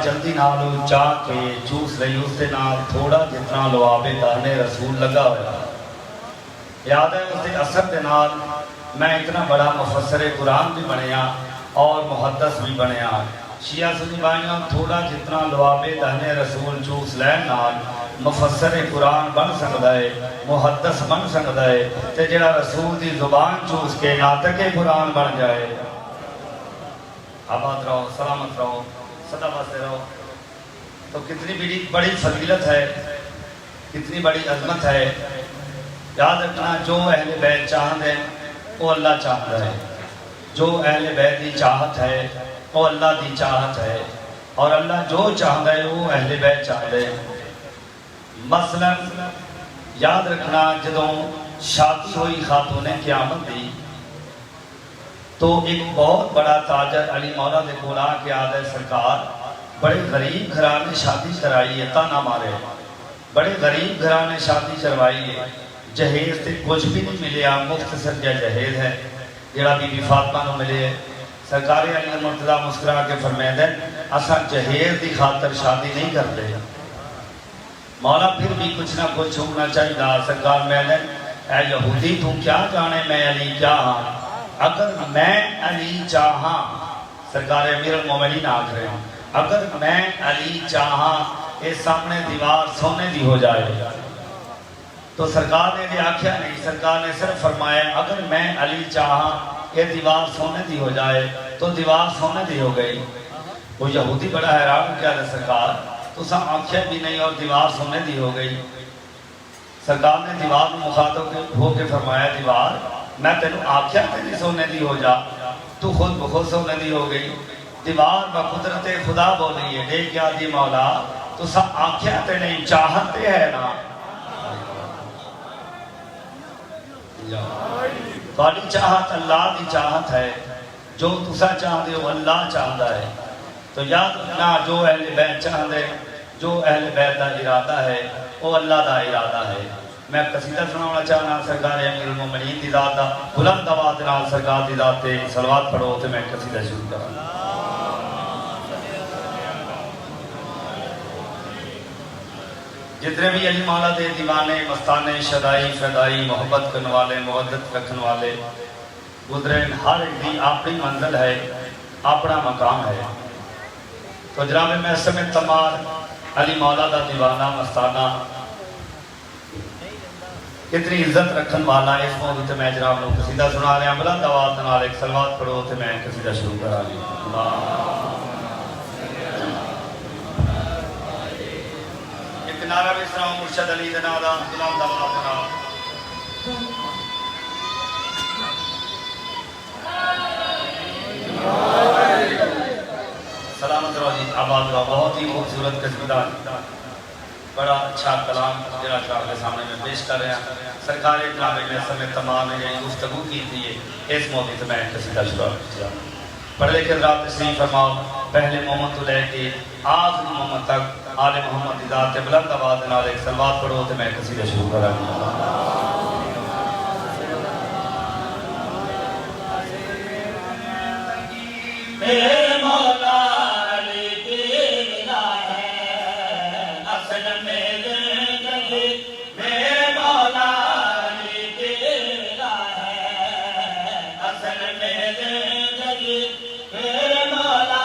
جلدی نال چاہ کے چوس لئی اس دے نال تھوڑا جتنا لوابے دہنے رسول لگا ہوا یاد ہے اس دے اثر دے نال میں اتنا بڑا مفسر قرآن بھی بنیا اور محدث بھی بنیا شیعہ سنی بائیاں تھوڑا جتنا لوابے دہنے رسول چوس لین نال مفسر قرآن بن سکتا ہے محدث بن سکتا ہے تے جڑا رسول دی زبان چوس کے ناطق قرآن بن جائے آباد رہو سلامت رہو صدا باستے رہو تو کتنی بڑی فضیلت ہے کتنی بڑی عظمت ہے یاد رکھنا جو اہل بیت چاہت ہے وہ اللہ چاہتا ہے جو اہل بیت دی چاہت ہے وہ اللہ دی چاہت ہے اور اللہ جو چاہتا ہے وہ اہل بیت چاہتا ہے مثلا یاد رکھنا جدوں شادی ہوئی خاتون قیامت دی تو ایک بہت بڑا تاجر علی مولا دے کول آ کے آدھے سرکار بڑے غریب گھرانے شادی کرائی ہے تانا مارے بڑے غریب گھرانے شادی کروائی ہے جہیز تے کچھ بھی نہیں ملے مختصر جا جہیز ہے جڑا بی بی فاطمہ نو ملے ہے سرکار علی مرتضیٰ مسکرا کے فرمائے دیں اسا جہیز دی خاطر شادی نہیں کرتے مولا پھر بھی کچھ نہ کچھ ہونا چاہیے سرکار میں دیں اے یہودی تو کیا جانے میں علی کیا ہاں اگر میں علی چاہاں سرکار امیر المومنین آکھ رہے ہیں اگر میں علی چاہاں اس سامنے دیوار سونے دی ہو جائے تو سرکار نے آکھیا نہیں سرکار نے صرف فرمایا اگر میں علی چاہاں یہ دیوار سونے دی ہو جائے تو دیوار سونے دی ہو گئی وہ یہودی بڑا حیران کیا ہے سرکار تو سب آنکھیں بھی نہیں اور دیوار سونے دی ہو گئی سرکار نے دیوار میں مخاطب ہو کے فرمایا دیوار میں تینوں آنکھیں تے نہیں سونے دی ہو جا تو خود بخود سونے دی ہو گئی دیوار بقدرت خدا بولی ہے دیکھ کیا دی مولا تو سب آنکھیں تے نہیں چاہتے ہے نا تھوڑی چاہت اللہ دی چاہت ہے جو تسا چاہتے ہو اللہ چاہتا ہے تو یاد رکھنا جو اہل بیت چاہتے جو اہل بیت دا ارادہ ہے وہ اللہ دا ارادہ ہے میں قصیدہ سنانا چاہنا سرکار امیر المومنین دی ذات دا بلند آواز نال سرکار دی ذات تے صلوات پڑھو تے میں قصیدہ شروع کروں جتنے بھی علی مولا دے دیوانے مستانے شدائی فدائی محبت کرنے والے محبت رکھن والے گزرین ہر ایک دی اپنی منزل ہے اپنا مقام ہے تو جناب میں اس میں تمام علی مولا دا دیوانہ مستانہ کتنی عزت رکھن والا اس موضوع تے میں جناب لوگ قصیدہ سنا رہے ہیں بلند آواز نال ایک صلوات پڑھو تے میں قصیدہ شروع کرا لیا نعرہ بھی سلام مرشد علی دنادا غلام دلال دنال سلامت رو جی آباد رو بہت ہی خوبصورت قصیدہ بڑا اچھا کلام جناب آپ کے سامنے میں پیش کر رہے ہیں سرکار جناب میں سمیں تمام ہے یہی گفتگو کی تھی اس موضوع سے میں قصیدہ شروع کیا پڑھے لکھے رات تشریف فرماؤ پہلے محمد تو لے کے آخری محمد تک آل محمد دی ذات بلند آواز نال ایک صلوات پڑھو تے میں قصیدہ شروع کراں میرے مولا علی دینا ہے اصل میں زندگی میرے مولا علی دینا ہے اصل میں زندگی میرے مولا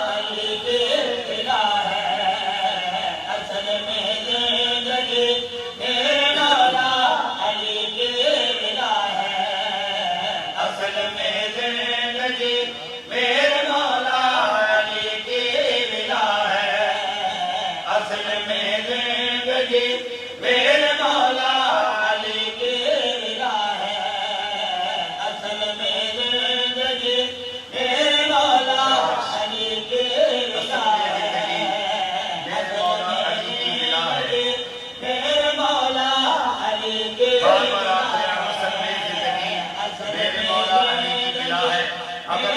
علی دینا ہے اصل میں زندگی میرے مولا علی دینا ہے اصل میں زندگی میرے مولا علی کی ملا ہے اصل میں زندگی میرے مولا علی کی ملا ہے اصل میں زندگی میرے مولا علی کی ملا ہے اصل میں زندگی میرے مولا علی کی ملا ہے اصل میں زندگی میرے مولا علی کی ملا ہے اگر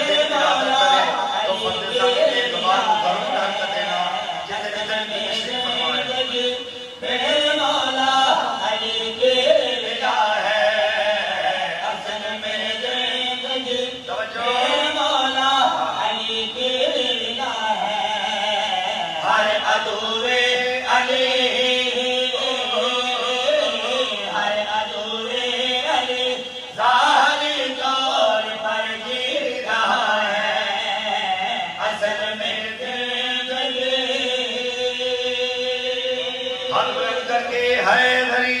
میرے مولا ہر ادھورے علی ہر ادھورے علی ظاہری طور پر جی رہا ہے اصل میں زندگی ہر بلند کر کے حیدری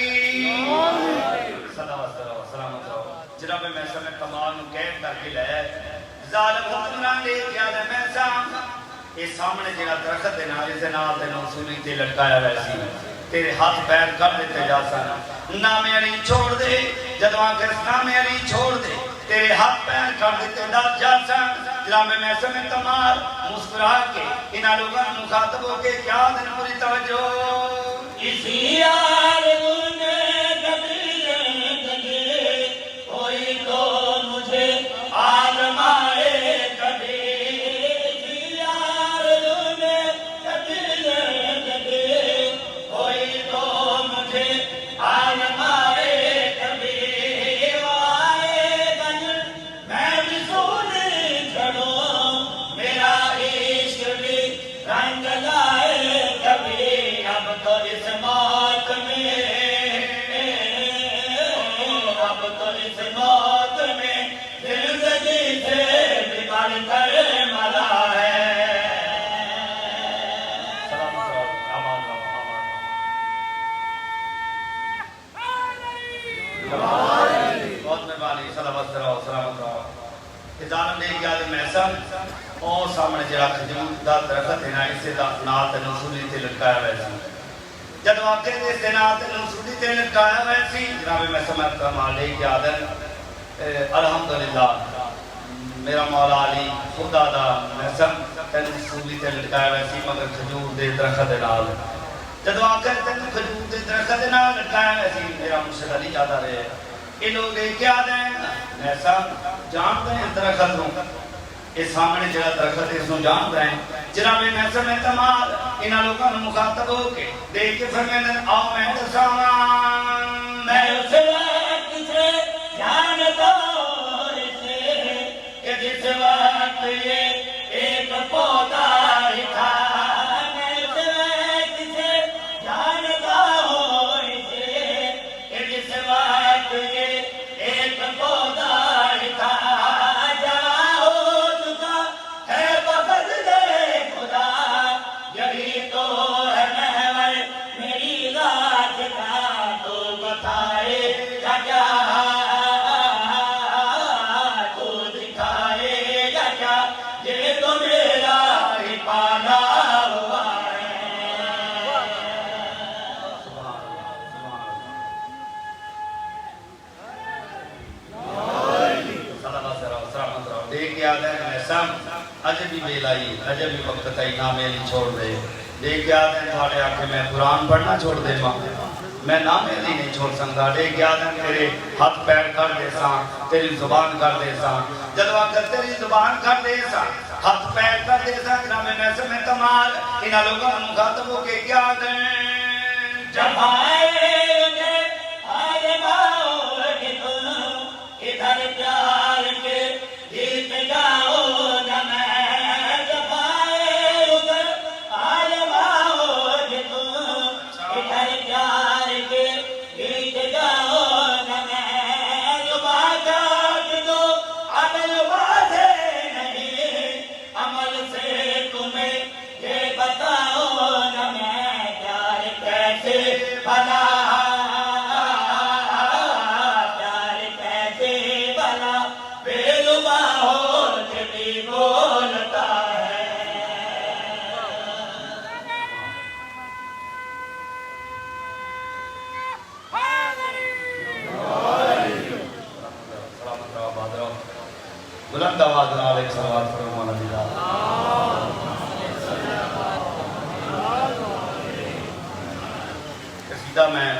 جناب میسا میں کمال نو قید کر کے لے ظالم حکمران دے کیا دے میسا یہ سامنے جنہا درخت دینا اس نال دے نوسولی تے لٹکایا ویسی تیرے ہاتھ پیر کر دیتے جا سانا نام علی چھوڑ دے جدوان کرس نام علی چھوڑ دے تیرے ہاتھ پیر کر دیتے جا سانا جناب میسا میں کمال مسکرا کے انہا لوگاں مخاطب ہو کے کیا دن پوری توجہ اسی آرزو نے ظالم نے کیا دے محسن اور سامنے جرا خجور دا درخت ہے نا اسے دا نات نصولی تے لٹکایا ویسی جب واقع دے سے نات نصولی تے لٹکایا ویسی جناب محسن میں کمال لے کیا دے الحمدللہ میرا مولا علی خدا دا محسن تے نصولی تے لٹکایا ویسی مگر خجور دے درخت ہے نال جب واقع تے خجور دے درخت ہے نال لٹکایا ویسی میرا مرشد علی جاتا رہے انہوں نے کیا دیں ایسا جانتے ہیں درخت ہوں اس سامنے جگہ درخت ہے اس کو جانتے ہیں جناب ایسا میں تمام انہوں لوگوں نے مخاطب ہو کے دیکھ کے فرمیدن آؤ میں تسامان میں اس وقت سے جانتا ہوں اسے کہ جس وقت یہ ایک پودا ہی تھا میں اس وقت سے جانتا ہوں اسے کہ جس وقت یہ ایک پودا ہی تھا جہاں ہو چکا ہے بفضل خدا یہی تو ہے محور میری ذات کا تو بتائے گا کیا تو دکھائے گا کیا یہ تو میرا ہی پانا ہوا ہے دیکھ یاد ہے محسن عجبی بیلائی عجبی وقت تائی نامے علی چھوڑ دے دیکھ یاد ہے تھاڑے آکے میں قرآن پڑھنا چھوڑ دے ماں میں نامے علی نہیں چھوڑ سکتا دیکھ یاد ہے تیرے ہاتھ پیر کر دے ساں تیری زبان کر دے ساں جدوہ کر تیری زبان کر دے ساں ہاتھ پیر کر دے ساں جناب محسن میں تمال انہا لوگوں نے مخاطبوں کے کیا دیں جب آئے گے آئے باؤ کہ تم ادھر پیار کے گیت گاؤ نہ میں جب آئے ادھر آئے باؤ کہ تم ادھر پیار کے گیت گاؤ نہ میں جو بات دو عمل واضح نہیں عمل سے تمہیں یہ بتاؤ نہ میں پیار کیسے بھلا پیار کیسے بھلا بے زباں ہو کے بھی بولتا ہے بلند آواز نال ایک صلوات پڑھو مولا دیدہ قصیدہ میں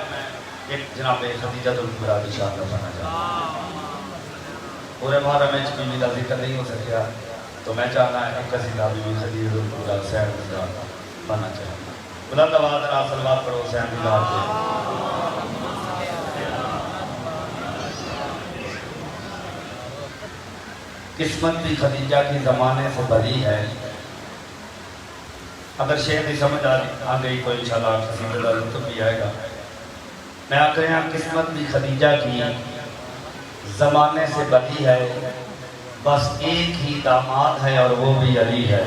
ایک جناب خدیجہ الکبریٰ کی شان کا پڑھنا چاہتا ہوں پورے محرم میں بیوی کا ذکر نہیں ہو سکیا تو میں چاہتا ہے ایک قصیدہ بیوی خدیجہ الکبریٰ حسین کا پڑھنا چاہتا ہوں بلند آواز نال صلوات پڑھو حسین کی ذات پہ قسمت بھی خدیجہ کی زمانے سے بری ہے اگر شعر کی سمجھ آ گئی تو انشاءاللہ قصیدے کا لطف بھی آئے گا. میں آپ کہے ہیں قسمت بھی خدیجہ کی زمانے سے بدی ہے، بس ایک ہی داماد ہے اور وہ بھی علی ہے.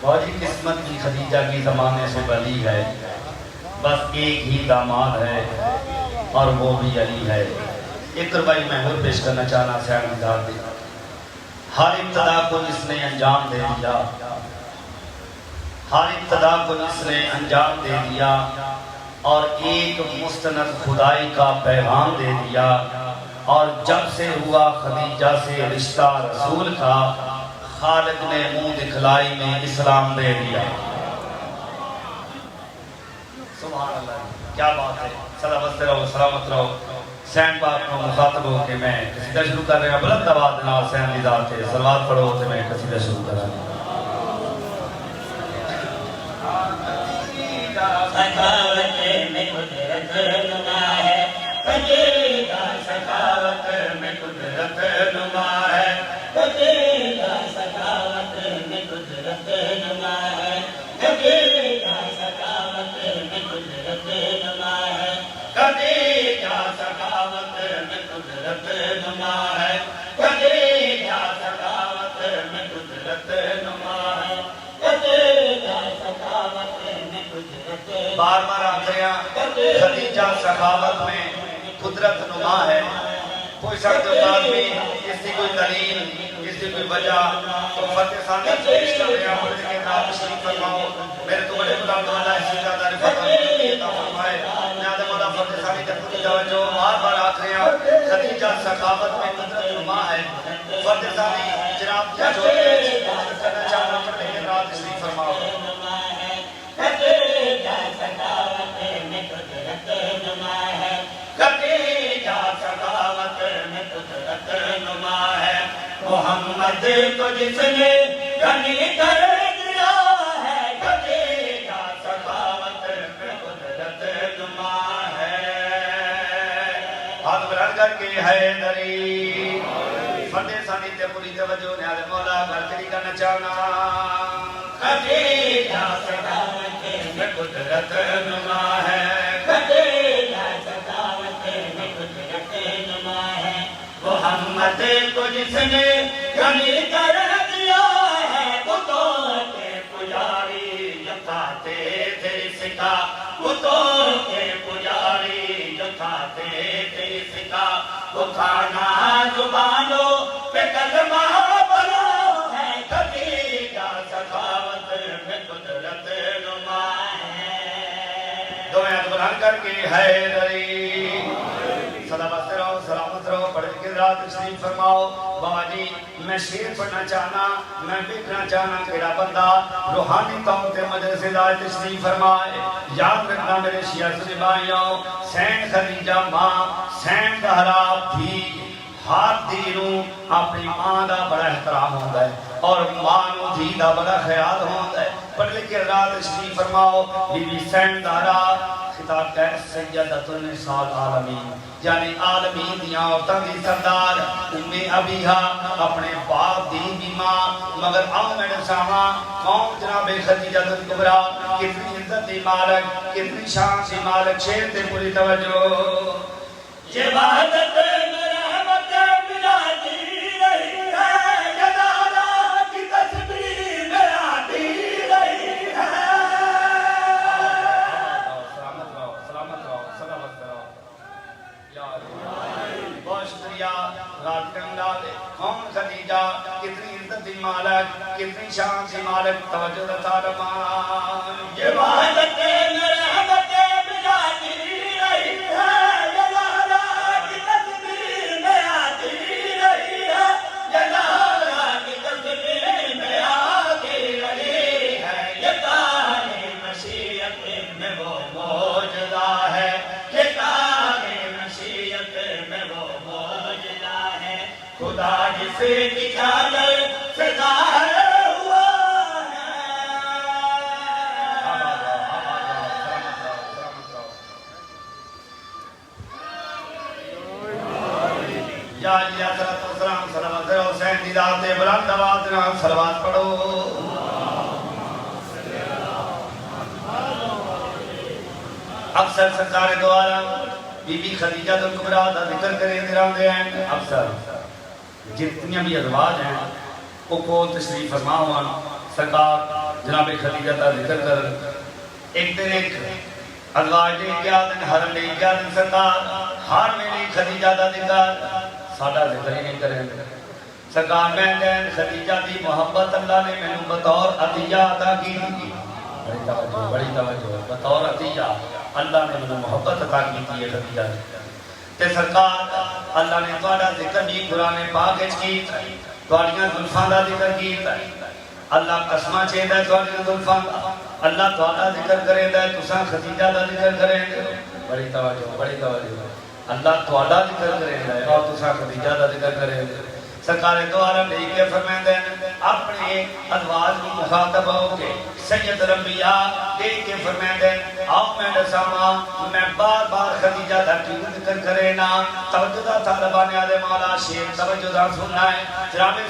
بہت قسمت کی خدیجہ کی زمانے سے بلی ہے، بس ایک ہی داماد ہے اور وہ بھی علی ہے. ایک ربائی میں اور پیش کرنا چاہنا سیاح مزار دے. ہر ابتدا کو جس نے انجام دے دیا، ہر ابتدا کو جس نے انجام دے دیا اور ایک مستند خدائی کا پیغام دے دیا، اور جب سے ہوا خدیجہ سے رشتہ رسول کا، خالق نے منہ دکھلائی میں اسلام دے دیا. سبحان اللہ، کیا بات ہے. سلامت رہو، سلامت رہو. سین پاک کو مخاطب ہو کے میں قصیدہ شروع کر رہے ہیں. بلند آواز نال سین دی ذات تے صلوات پڑھو تے میں قصیدہ شروع کر رہا ہوں. سخاوت میں قدرت نما ہے، قدیدہ سخاوت میں قدرت نما ہے، قدیدہ سخاوت میں قدرت نما ہے، قدیدہ سخاوت میں قدرت نما ہے، قدیدہ سخاوت میں قدرت نما ہے، قدیدہ سخاوت میں قدرت نما ہے، قدیدہ سخاوت میں قدرت. بار بار آپ ہیں خدیجہ سخاوت میں قدرت نما ہے. کوئی شخص بعد میں اس کی کوئی دلیل، اس کی کوئی وجہ تو فتح ثانی پیش کر رہے ہیں. اور اس کے نام تشریف فرماؤ. میرے تو بڑے خدا تعالیٰ اس کی زیادہ رفت عطا فرمائے. نیاز مولا فتح ثانی تک کی توجہ. بار بار آپ ہیں خدیجہ سخاوت میں قدرت نما ہے. فتح ثانی جناب کیا جو کرنا چاہنا پڑھنے کے نام تشریف فرماؤ. قدیدہ سخاوت میں قدرت نما ہے، قدیدہ سخاوت میں قدرت نما ہے. محمد کو جس نے غنی کر دیا ہے، قدیدہ سخاوت میں قدرت نما ہے. ہاتھ بلند کر کے حیدری فتح ثانی تے پوری توجہ. نیاز مولا گھر کرنا چاہنا. قدیدہ سخاوت میں قدرت نما ہے، قدیدہ سخاوت میں قدرت نما ہے. محمد کو جس نے غنی کر دیا ہے، بتوں کے پجاری جو کھاتے تھے اس کا، بتوں کے پجاری جو کھاتے تھے اس کا، وہ کھانا زبانوں پہ کلمہ بنا ہے. قدیدہ سخاوت میں قدرت نما ہے. دو ہاتھ بلند کر کے حیدری سلامت رہو، سلامت رہو. پڑھ کے رات تشریف فرماؤ. بابا جی میں شعر پڑھنا چاہنا، میں دیکھنا چاہنا کیڑا بندہ روحانی طور تے مدرسے دا تشریف فرمائے. یاد رکھنا میرے شیعہ سے بھائیوں، سین خدیجہ ماں، سین زہرا تھی. ہر دھی نوں اپنی ماں دا بڑا احترام ہوندا ہے اور ماں نوں دھی دا بڑا خیال ہوندا ہے. پڑھ کے رات تشریف فرماؤ. بی بی سین زہرا خطاب ہے سیدۃ النساء العالمین، یعنی عالمین دیاں عورتاں دی سردار. ام ابیہا اپنے باپ دی بھی ماں، مگر ام میرے ساماں کون جناب خدیجہ الکبریٰ. کتنی عزت دی مالک، کتنی شان دی مالک. شیر تے پوری توجہ. یہ وحدت میں رحمت ملاتی رہی ہے، جلالہ کی تصویر میں آتی رہی ہے. سلامت رہو، سلامت رہو، سلامت رہو. یا اللہ بہت شکریہ. رات کنڈا دے کون خدیجہ، کتنی عزت دی مالک، کتنی شان دی مالک. توجہ عطا فرما. یہ وحدت میں رحمت ملاتی رہی ہے، جلالہ کی تصویر میں آتی رہی ہے، جلالہ کی تصویر میں آتی رہی ہے. یہ تانے مشیت میں وہ موجودہ ہے، یہ تانے مشیت میں وہ موجودہ ہے. خدا جسے کی چادر سے ظاہر یا علیہ السلام صلوات حسین دی ذات بلند آواز نال صلوات پڑھو اکثر سرکار دو عالم بی بی خدیجہ کبریٰ دا ذکر کریں دراندے ہیں اکثر جتنی بھی ازواج ہیں وہ کو تشریف فرما ہوا سرکار جناب خدیجہ دا ذکر کر ایک دن ایک ازواج لے گیا دن حرم لے گیا دن سرکار ہر میں خدیجہ دا ذکر ساڑھا ذکر ہی نہیں کریں سرکار میں دن خدیجہ دی محبت اللہ نے میں بطور عطیہ عطا کی بڑی توجہ بطور عطیہ اللہ نے مجھے محبت عطا کی ہے خدیجہ تے سرکار اللہ نے تواڈا ذکر بھی قرآن پاک وچ کیتا ہے تواڈیاں زلفاں دا ذکر کیتا ہے اللہ قسماں چیندا ہے تواڈیاں زلفاں دا اللہ تواڈا ذکر کریندا ہے تساں خدیجہ دا ذکر کریندے بڑی توجہ اللہ تواڈا ذکر کریندا ہے اور تساں خدیجہ دا ذکر کریندے سرکار دو عالم لے کے فرمائندے اپنے ازواج کو مخاطب ہو کے سید الانبیاء دیکھ کے فرمائندے آؤ میں دساما میں بار بار خدیجہ دا کیوں ذکر کرے نا توجہ دا طالبان آدھے مولا شیر توجہ دا سننا ہے جناب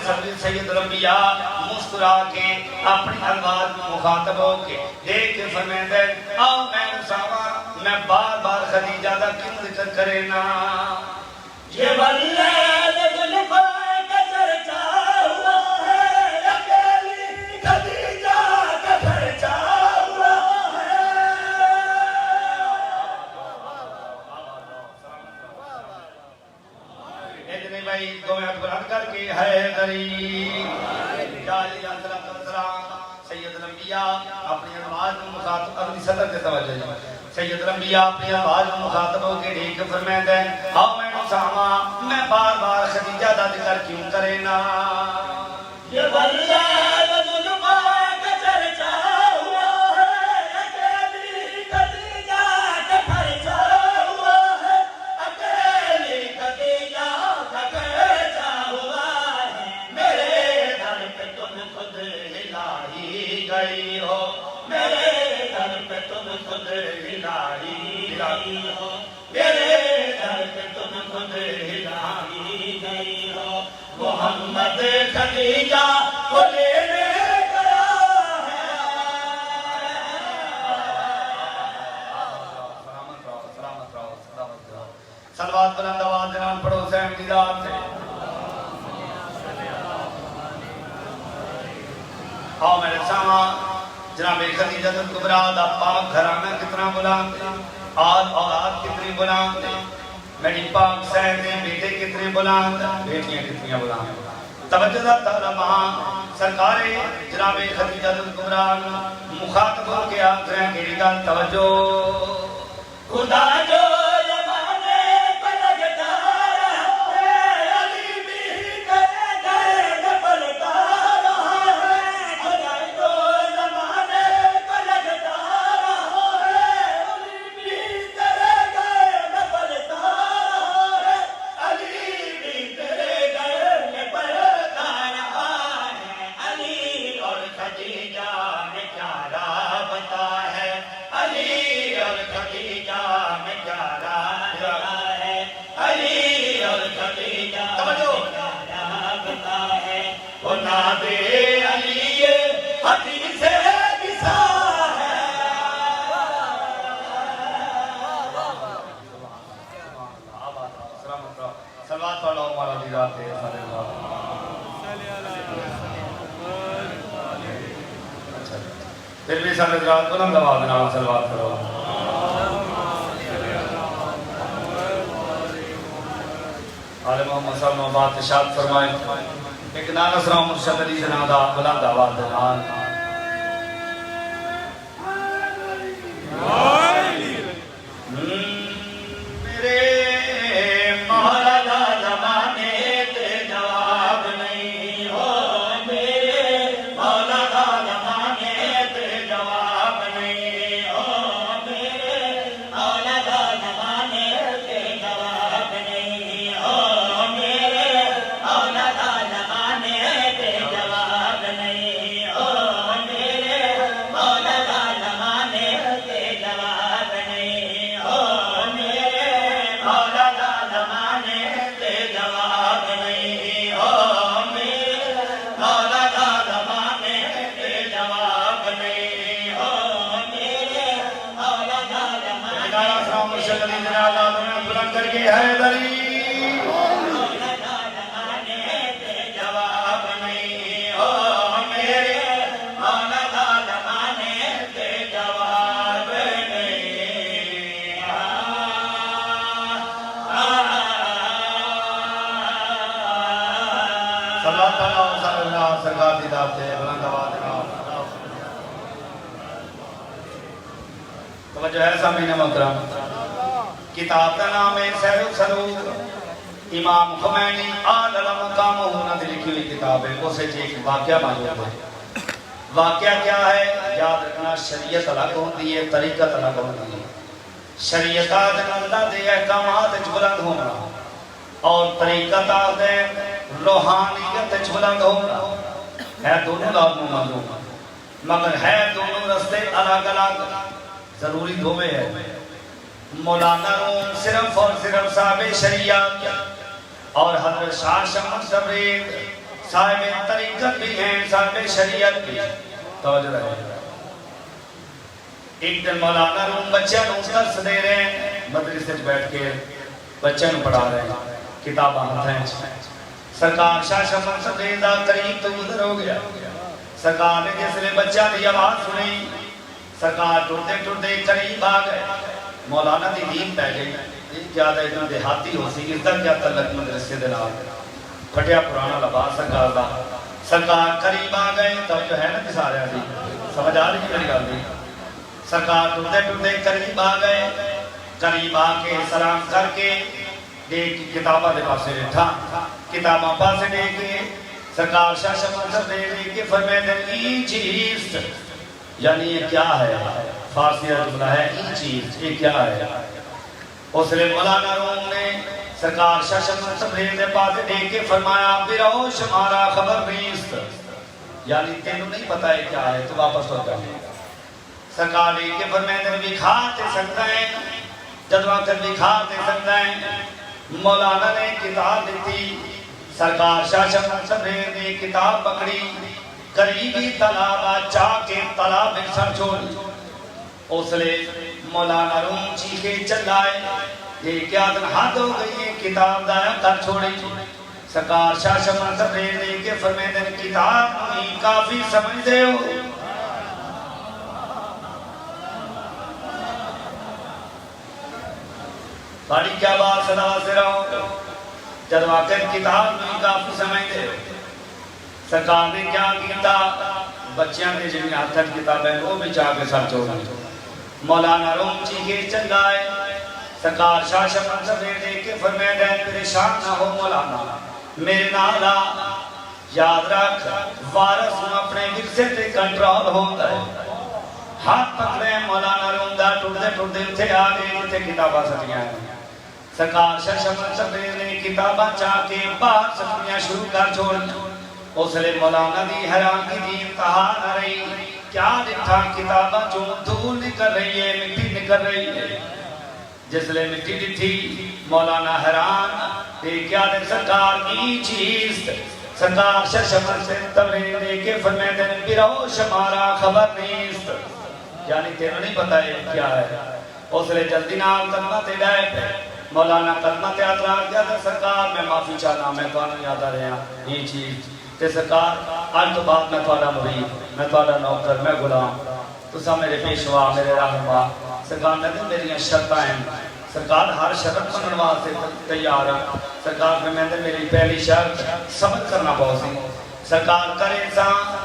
سید الانبیاء مسکرا کے اپنی ازواج کو مخاطب ہو کے دیکھ کے فرمائندے آؤ میں دساما میں بار بار خدیجہ دا کیوں ذکر کرے نا یہ بلد ظلفہ کا چرچا ہوا ہے اکیلی خدیجہ کا خرچا ہوا ہے اتنے بھائی دو ہاتھ بلند کر کے ہے دری یا علیہ السلام سید الانبیاء اپنی ازواج کو مخاطب اپنی صدر کے توجہ سید الانبیاء اپنی ازواج کو مخاطب ہو کے ڈھیک فرمائندے آؤ میں نساما میں بار بار خدیجہ دا ذکر کیوں کرے نا یہ بلد ظلفہ کا چرچا ہوا ہے اکیلی خدیجہ کا خرچا ہوا ہے اکیلی خدیجہ کا خرچا ہوا ہے میرے در پہ تم خود ہلائی گئی ہو میرے در پہ تم خود ہلائی گئی ہو میرے در پہ تم خود ہلائی گئی ہو محمد خدیجہ کو لینے گیا ہے سلامت رہو صلوات بلند آواز نال پڑھو حسین دی ذات سے آؤ میرے ساماں جناب خدیجہ کبریٰ دا پاک گھرانہ کتنا بلند آل اولاد کتنی بلند میری پاک صاحب نے بیٹے کتنے بلند بیٹیاں کتنی بلند توجہ دا طالبان سرکار جناب خدیجہ کبریٰ مخاطب ہو کے آپ رہیں میری گل توجہ خدا جو زمانے کو لگتا رہا ہے علی بھی گئے گئے پلتا رہا ہے خدا جو زمانے کو لگتا رہا ہے علی بھی گئے گئے پلتا رہا ہے علی بھی گئے گئے پلتا رہا ہے علی اور خدیجہ میں کیا رابطہ ہے علی اور خدیجہ میں کیا رابطہ ہے علی اور خدیجہ میں کیا رابطہ ہے وہ ناب علی حدیث قصہ ہے صلوات پڑھو مولا دی ذات ہے پھر بھی سارے حضرات بلند آواز نال صلوات کرو آل محمد صلی اللہ علیہ وسلم ارشاد فرمائیں ایک نعرہ سناؤ مرشد علی جناب دا بلند آواز نال میرے مولا دا زمانے تے جواب نہیں ہو میرے مولا دا زمانے تے جواب نہیں ہو میرے مولا دا زمانے تے جواب نہیں ہو میرے مولا دا زمانے تے جواب نہیں ہو عاشق علی جنازہ میں بلند کر کے حیدری سرکار دی دعوت ہے بلند آواز توجہ ہے سامعین محترم کتاب کا نام ہے سیر و سلوک امام خمینی اعلی مقام ہونا دی لکھی ہوئی کتاب ہے اسے ایک واقعہ موجود ہے واقعہ کیا ہے یاد رکھنا شریعت الگ ہوتی ہے طریقت الگ ہوتی ہے شریعت اللہ دے احکامات بلند ہونا اور طریقت دے روحانیت بلند ہونا ہے دونوں لازم معلوم مگر ہے دونوں رستے الگ الگ ضروری دھوے ہے مولانا روم صرف اور صرف صاحب شریعت اور حضرت شاہ شمس تبریز صاحب طریقت بھی ہیں صاحب شریعت بھی توجہ رہے ایک دن مولانا روم بچہ نو درس دے رہے ہیں مدرسے بیٹھ کے بچے نو پڑھا رہے ہیں کتاباں ہیں سرکار شاہ شمس تبریز قریب تو گزر ہو گیا سرکار نے جس نے بچہ دی آواز سنی سرکار ٹوٹے ٹوٹے قریب آ گئے مولانا دی دین پہ گئی کیا دا اتنا دیہاتی ہو سی اس در کیا تعلق مدرسے دلال پھٹیا پرانا لباس سرکار دا سرکار قریب آ گئے تو جو ہے نا کسارے دی سمجھ آ رہی میری گل دی سرکار ٹوٹے ٹوٹے قریب آ گئے قریب آ کے سلام کر کے دیکھ کتابہ دے پاسے بیٹھا کتاباں پاسے دیکھ کے سرکار شاہ شمس تبریز کے فرمائے این چیز یعنی یہ کیا ہے فارسی جملہ ہے این چیز یہ کیا ہے اس لئے مولانا روم نے سرکار شاہ شمس تبریز کے پاسے دیکھ کے فرمایا برو شمارا خبر نیست یعنی تینوں نہیں پتہ ہے کیا ہے تو واپس ہو جائے سرکار دیکھ کے فرمائے بھی کھاتے سکتا ہے جدوہ کر بھی کھاتے سکتا ہے مولانا نے کتاب دیتی سرکار شاہ شمس تبریز نے کتاب پکڑی قریبی طلابہ چاہ کے طلاب ایک سر چھوڑی اس لئے مولانا روم چیخے چلائے یہ کیا دن حد ہو گئی ہے کتاب دایا کر چھوڑی سرکار شاہ شمس تبریز نے کہ فرمائے دن کتاب نہیں کافی سمجھ دے ہو بڑی کیا بات صدا سے رہو جب واقع کتاب نہیں کافی سمجھ دے سرکار نے کیا کیتا بچیاں نے جنہیں ہاتھ کتابیں وہ بھی چاہ کے ساتھ چھوڑ مولانا روم چیخے چل گئے سرکار شاہ شمس تبریز نے کہ فرمائے دے پریشان نہ ہو مولانا میرے نالا یاد رکھ وارث ہوں اپنے ورثے تے کنٹرول ہوتا ہے ہاتھ پکڑے مولانا روم دا ٹوٹے ٹوٹے اتھے آگے اتھے کتابہ سٹیاں ہیں سرکار شاہ شمس تبریز نے کتابہ چاہ کے باہر سٹیاں شروع کر چھوڑ اس لئے مولانا دی حیران کی دی انتہا نہ رہی کیا لکھا کتابہ جو دھول نکل رہی ہے مٹی نکل رہی ہے جس لئے مٹی لکھی مولانا حیران دیکھ کیا دے سرکار کی چیز سرکار شاہ شمس تبریز نے کہ فرمائے دن برو شمارا خبر نیست یعنی تیرے نہیں پتا ہے کیا ہے اس لئے جلدی نام کلمہ تے ڈائے پہ مولانا کلمہ تے اطلاع کیا تھا سرکار میں معافی چاہنا میں تو آنے یاد آ رہے ہیں یہ چیز تے سرکار آج تو بعد میں توڑا مرید میں توڑا نوکر میں غلام تو سا میرے پیشوا میرے رہنما سرکار نے دن میری شرطیں ہیں سرکار ہر شرط منوا سے تیار ہے سرکار میں دن میری پہلی شرط سمجھ کرنا بہت سی سرکار کرے انسان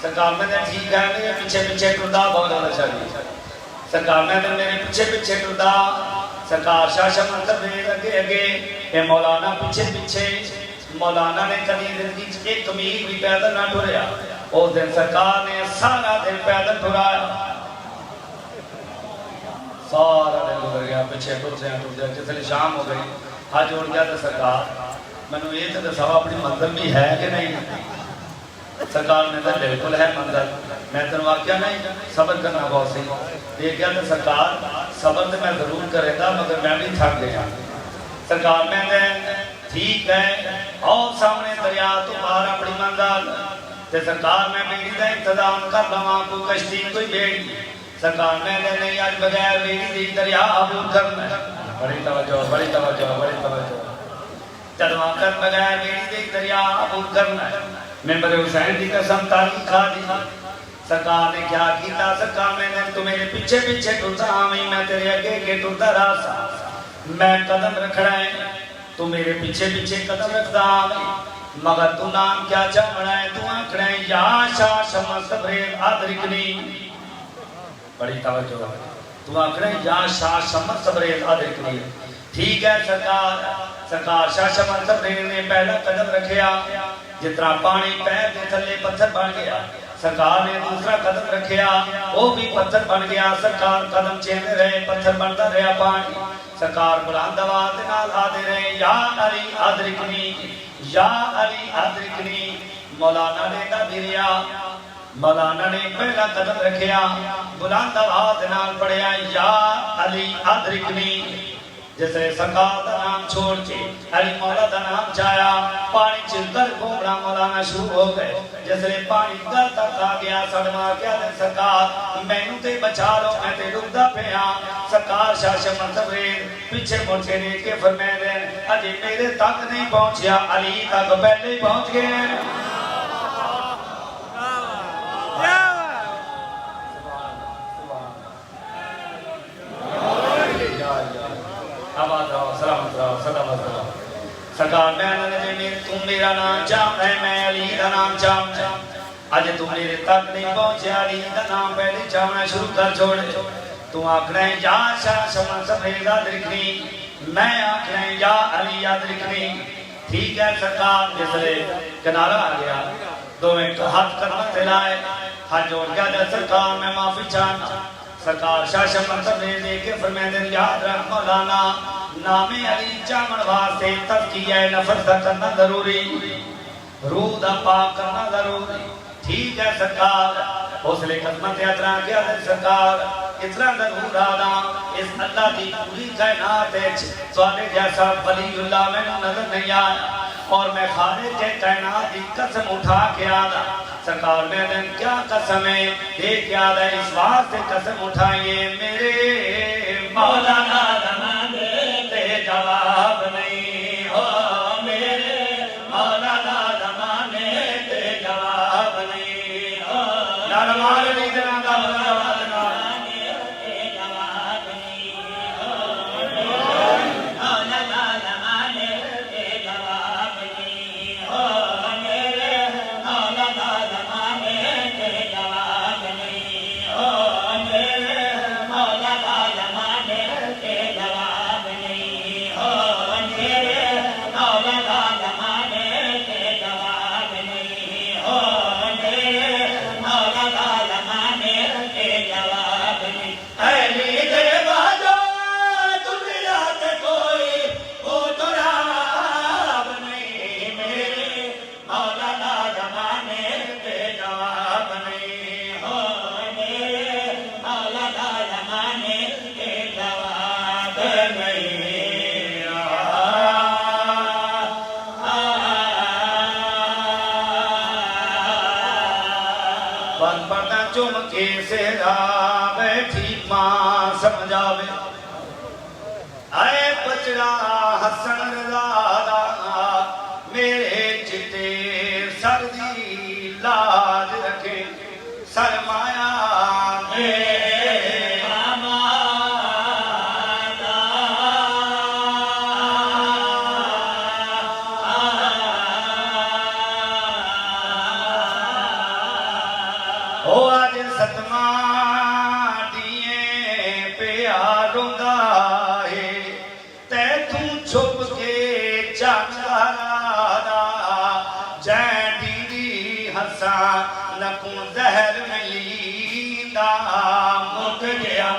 سرکار میں دن ٹھیک ہے میرے پیچھے پیچھے ٹردہ بہت زیادہ چاہیے سرکار میں دن میرے پیچھے پیچھے ٹردہ سرکار شاہ شمس تبریز اگے اگے اے مولانا پیچھے پیچھے مولانا نے کبھی زندگی ایک میل بھی پیدل نہ ٹریا اس دن سرکار نے سارا دن پیدل ٹرایا سارا دن گزر گیا پیچھے ٹرتے ہیں جس لئے شام ہو گئی حج اڑ گیا تو سرکار میں نے یہ تو سوا اپنی منزل بھی ہے کہ نہیں سرکار نے تو بالکل ہے منزل میں تو واقعہ نہیں صبر کرنا بہت سی دیکھ گیا تو سرکار صبر تو میں ضرور کرے گا مگر میں بھی تھک گیا سرکار میں نے ٹھیک ہے اور سامنے دریا تو باہر اپنی منزل تے سرکار میں بیڑی دا انتظام کر لواں کوئی کشتی کوئی بیڑی سرکار میں نے نہیں آج بغیر بیڑی دی دریا عبور کرنا بڑی توجہ بڑی توجہ بڑی توجہ جدواں کر بغیر میری دیکھ دریا عبور کرنا ہے ممبر حسین کی قسم تاریخ کھا دی سرکار نے کیا کیتا سرکار میں نے تو میرے پیچھے پیچھے ٹوٹا آمیں میں تیرے اگے کے ٹوٹا راسا میں قدم رکھنا ہے تو میرے پیچھے پیچھے قدم رکھتا آمیں مگر تو نام کیا چاہنا ہے تو آنکھنا ہے یا شاہ شمس تبریل آدرکنی بڑی توجہ تو آنکھنا ہے یا شاہ شمس تبریل آدرکنی ٹھیک ہے سرکار شاہ شمس تبریل نے پہلا قدم رکھیا جتنا پانی پیر دے تھلے پتھر بن گیا سرکار نے دوسرا قدم رکھیا وہ بھی پتھر بن گیا سرکار قدم چیندے رہے پتھر بنتا رہا پانی سرکار بلند آواز نال آدے رہے یا علی ادرکنی یا علی ادرکنی مولانا نے دا دریا مولانا نے پہلا قدم رکھیا بلند آواز نال پڑھیا یا علی ادرکنی جیسے سرکار دا نام چھوڑ کے علی مولا دا نام چایا پانی چلتر گھومنا مولانا شروع ہو گئے جیسے پانی گل تک آ گیا سڑما گیا دے سرکار میں نو تے بچا لو میں تے ڈوبدا پیا سرکار شاہ شمس تبریل پیچھے مڑ کے دیکھ کے فرمائے دے اجے میرے تک نہیں پہنچیا علی تک پہلے ہی پہنچ گئے آباد رہو سلامت رہو سلامت رہو سرکار میں نے تم میرا نام چاہتا ہے میں علی دا نام چاہتا ہے آج تم میرے تک نہیں پہنچے علی دا نام پہلے چاہنا شروع کر چھوڑے تو آنکھنا ہے یا شاہ شمس تبریل آدرکنی میں آنکھنا ہے یا علی آدرکنی ٹھیک ہے سرکار جس لئے کنارہ آ گیا دو ایک ہاتھ کرنا تلائے ہاتھ جوڑ گیا جا سرکار میں معافی چاہنا سرکار شاہ شمس تبریل دے کے فرمائے دن یاد رکھ مولانا نام علی چامن واسطے تزکیہ نفس دا کرنا ضروری روح دا پاک کرنا ضروری ٹھیک ہے سرکار اس لئے خدمت اتنا کیا دن سرکار اتنا ضرور آنا اس اللہ دی پوری کائنات ہے سوانے جیسا ولی اللہ میں نظر نہیں آیا اور میں خالق کے کائنات دی قسم اٹھا کے آنا سرکار میں دن کیا قسم ہے دیکھ یاد ہے اس واسطے قسم اٹھائیے میرے مولانا زمانے تے جواب نہیں ہو میرے مولانا زمانے تے جواب نہیں ہو نرمال نہیں دینا دا جواب چمکے سہرا بیٹھی ماں سمجھاوے اے بچڑا حسن رضا دا میرے چٹے سر دی لاج رکھے سرمایا میرے ماما دا او آج ستما دیئے پیاروں دا ہے تے تم چھپ کے چاچارا جائیں دیدی حسان نکوں زہر ملیدہ مک گیا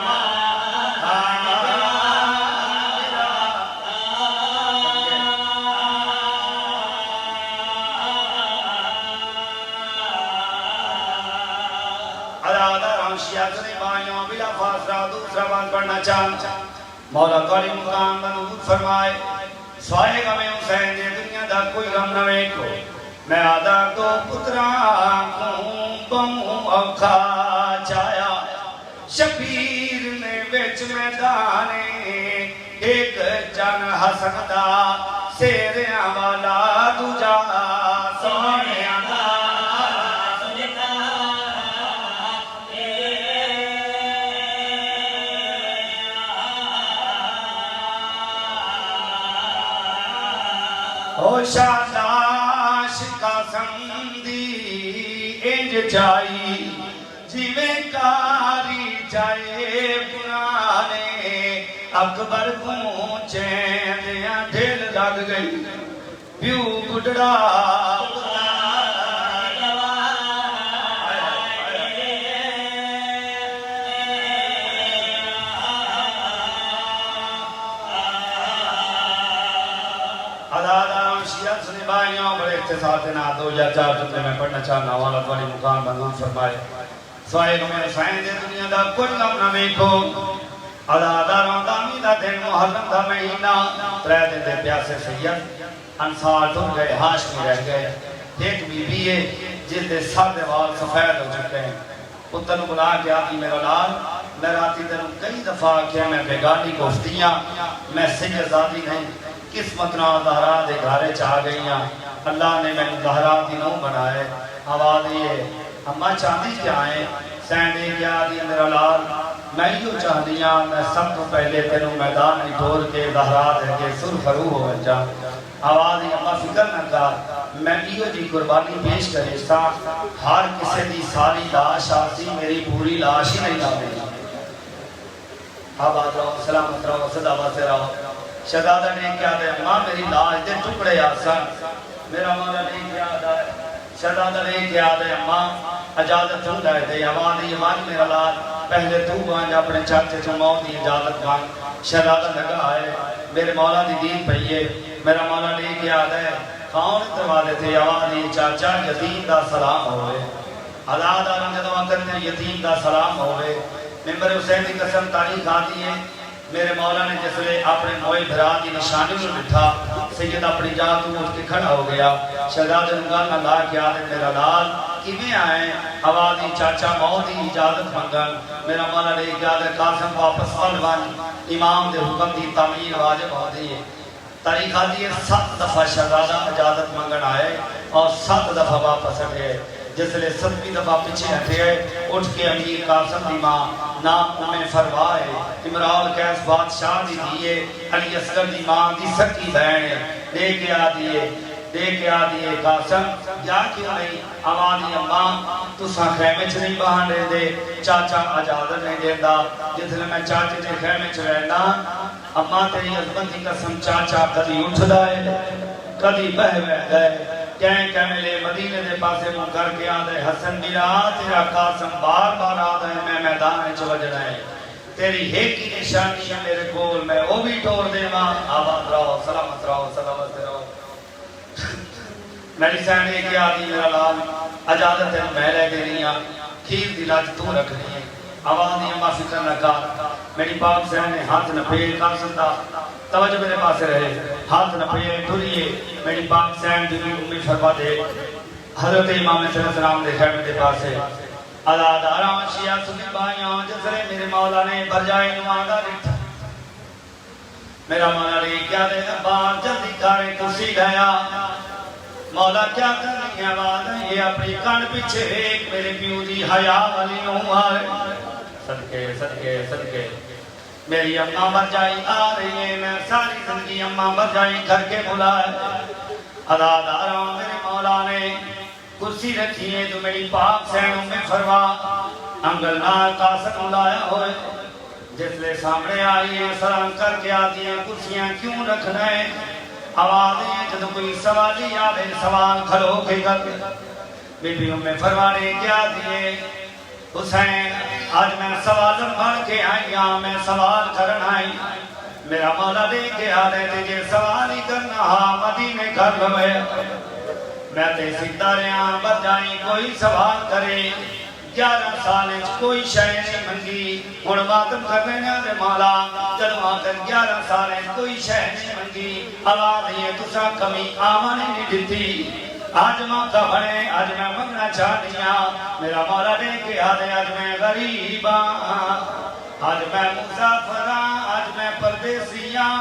بلا فاصلہ دوسرا بات پڑھنا چاہتا مولا تعالی مقام منعود فرمائے سوائے غم حسین دے دنیا دا کوئی غم نہ ویکھو میں آدھا تو پتران کوں بموں اوکھا چایا شبیر نے ویچ میدانے ایک جان حسن دا سیریاں والا دوجا سونے دا سجدہ او شاداش قاسم دی انج چائی جیویں کاری چائے پرانے اکبر کو چیندیاں ڈھیل لگ گئی پیو گڈڑا شیعت سنی بھائیوں بڑے اختصار کے نام دو یا چار جملے میں پڑھنا چاہنا ہوں اللہ تعالی مقام بنگان فرمائے سوائے میں سائن دے دنیا دا کوئی غم نہ ویکھو عزاداراں دا میلا دن محرم دا مہینہ ترے دن دے پیاسے سید انصار ٹر گئے ہاشمی رہ گئے ایک بی بی ہے جس دے سر دے وال سفید ہو چکے ہیں پتر نو بلا کے آتی میرا لال میں راتی دن کئی دفعہ کیا میں بیگانی گفتیاں میں سید زادی نہیں قسمت نہ زہرا دے گھارے چاہ گئیاں اللہ نے میں زہرا دی نو بنائے آواز یہ اماں چاہتی کیا ہیں سینڈے کیا دی میرا لال میں یوں چاہ دیا میں سب کو پہلے تینوں میدان نہیں ٹور کے زہرا دے کے سر فرو ہو جا آواز یہ اماں فکر نہ کر میں یوں جی قربانی پیش کرے سا ہر کسی دی ساری لاش آتی میری پوری لاش ہی نہیں لانے آباد رہو سلامت رہو صدابہ سے رہو شہزادہ نے کیا دے ماں میری لاش دے ٹکڑے آسان میرا مولا نے کیا دے شہزادہ نے کیا دے ماں اجازت ہوں گئے دے آواز یہ مان میرا لال پہلے تو بانج اپنے چاچے سے موت دی اجازت مان شہزادہ لگا آئے میرے مولا دی دین پہیے میرا مولا نے کیا دے کون اتروالے تھے آواز یہ چاچا یتیم دا سلام ہوئے آزاد آرام جدو کرتے یتیم دا سلام ہوئے ممبر حسین دی قسم تاریخ آتی ہے میرے مولا نے جس لئے اپنے موئے بھرا کی نشانی میں بٹھا سید اپنی جاتوں اٹھ کے کھڑا ہو گیا شہزادہ نگاہ نہ لا کے آدھے میرا لال کیویں آئے آوازی چاچا موت ہی اجازت منگن میرا مولا نے کیا آدھے قاسم واپس والوان امام دے حکم دی تعمیر واجب ہو دی تاریخ آدھی ہے 7 دفعہ شہزادہ اجازت منگن آئے اور 7 دفعہ واپس ہٹے جس لئے 7ویں دفعہ پیچھے ہٹے اٹھ کے امیر قاسم دی ماں نام میں فرمائے امراؤ کیس بادشاہ دی دیئے علی اصغر دی ماں دی سکی بہنے دے کے آ دیئے قاسم یا کیوں نہیں آوازی اماں تو سا خیمے چھ نہیں باہن دے دے چاچا اجازت نہیں دے دا جس لئے میں چاچے چھ خیمے چھ رہنا اماں تیری عظمت کی قسم چاچا کدی اٹھ دائے کدی بہوے گئے کہیں ملے مدینے دے پاسے موں کر کے آدھے حسن میرا تیرا قاسم بار بار آدھے میں میدان چھ وجہ رہے تیری ایک کی نشانی ہے میرے کول میں وہ بھی ٹور دے ماں آباد رہو سلامت رہو میری سہنے کی آدھی میرا لال اجازت ہے میں لے کے نہیں کھیر دی لاج تو رکھنی ہے آواز نہیں اماں فکر نہ کار میری باپ سہنے ہاتھ نہ پھیر قاسم دا توجہ میرے پاس رہے ہاتھ نہ پھیر ٹھوریے میری باپ سہن دی امی فرما دے حضرت امام صلی اللہ علیہ وسلم دے خیمے دے پاسے آزاد آرام شیعہ سنی بھائیوں جسرے میرے مولا نے برجائے نماغا رکھتا میرا مولا نے کیا دے بار جلدی کارے کرسی گیا مولا کیا کرنی ہے آواز یہ اپنی کان پیچھے ایک میرے پیو دی حیاء والی نوں آئے صدقے میری اماں مر جائی آ رہی ہے میں ساری زندگی اماں مر جائی گھر کے بلائے آزاد آرام میرے مولا نے کرسی رکھی ہے تو میری پاک سینوں میں فرما انگل نال قاسم لایا ہوئے جس لئے سامنے آئی ہے سلام کر کے آتی ہیں کرسیاں کیوں رکھنا ہے آوازیں جدو کوئی سوالی آدھے سوال کھلو کے کر بی بی میں فرمانے کیا دیئے حسین آج میں سوال بڑھ کے آئی میں سوال کرنا آئی میرا مولا دے کے آدھے تجھے سوال ہی کرنا ہاں مدینے کر لوے میں تے ستاریاں بجائیں کوئی سوال کرے 11 سالیں کوئی شے نہیں منگی ہن ماتم کرنے دے مولا جدوں آکر 11 سالیں کوئی شے نہیں منگی آواز یہ تسا کمی آوانے نہیں دتی آج ماں کا بڑے آج میں منگنا چاہتیاں میرا مولا دے کے آدھے آج میں غریباں آج میں مسافراں آج میں پردیسیاں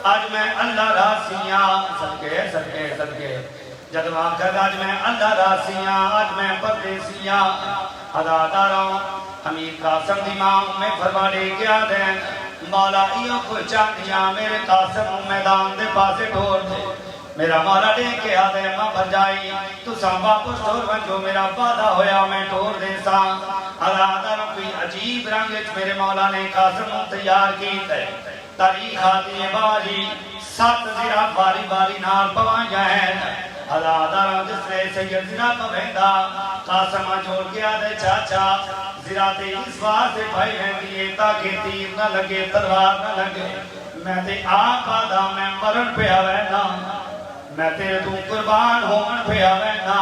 آج میں اللہ راسیاں صدقے صدقے صدقے جب آخر آج میں اللہ راسیاں آج میں پردیسیاں اداداروں امیر قاسم دی ماں میں فرما لے کیا دیں مولا ایو کو چاندیاں میرے قاسم میدان دے پاسے ڈھور دے میرا مولا دے کے آدھے ماں بھر جائی تو سام واپس ٹھور بن جو میرا وعدہ ہویا میں ٹھور دے سا اداداروں کوئی عجیب رنگت میرے مولا نے قاسم تیار کی تے تاریخ آتی باری سات زیرہ باری باری نال پوان جائیں اداداروں جس نے سید زیرہ پویندا قاسم جوڑ گیا دے چاچا زراتے اس واسطے بھائی ہیں دیئے تاکہ تیر نہ لگے تلوار نہ لگے میں تے آپ آدھا میں مرن پہ آوینا میں تیرے تو قربان ہون پہ آوینا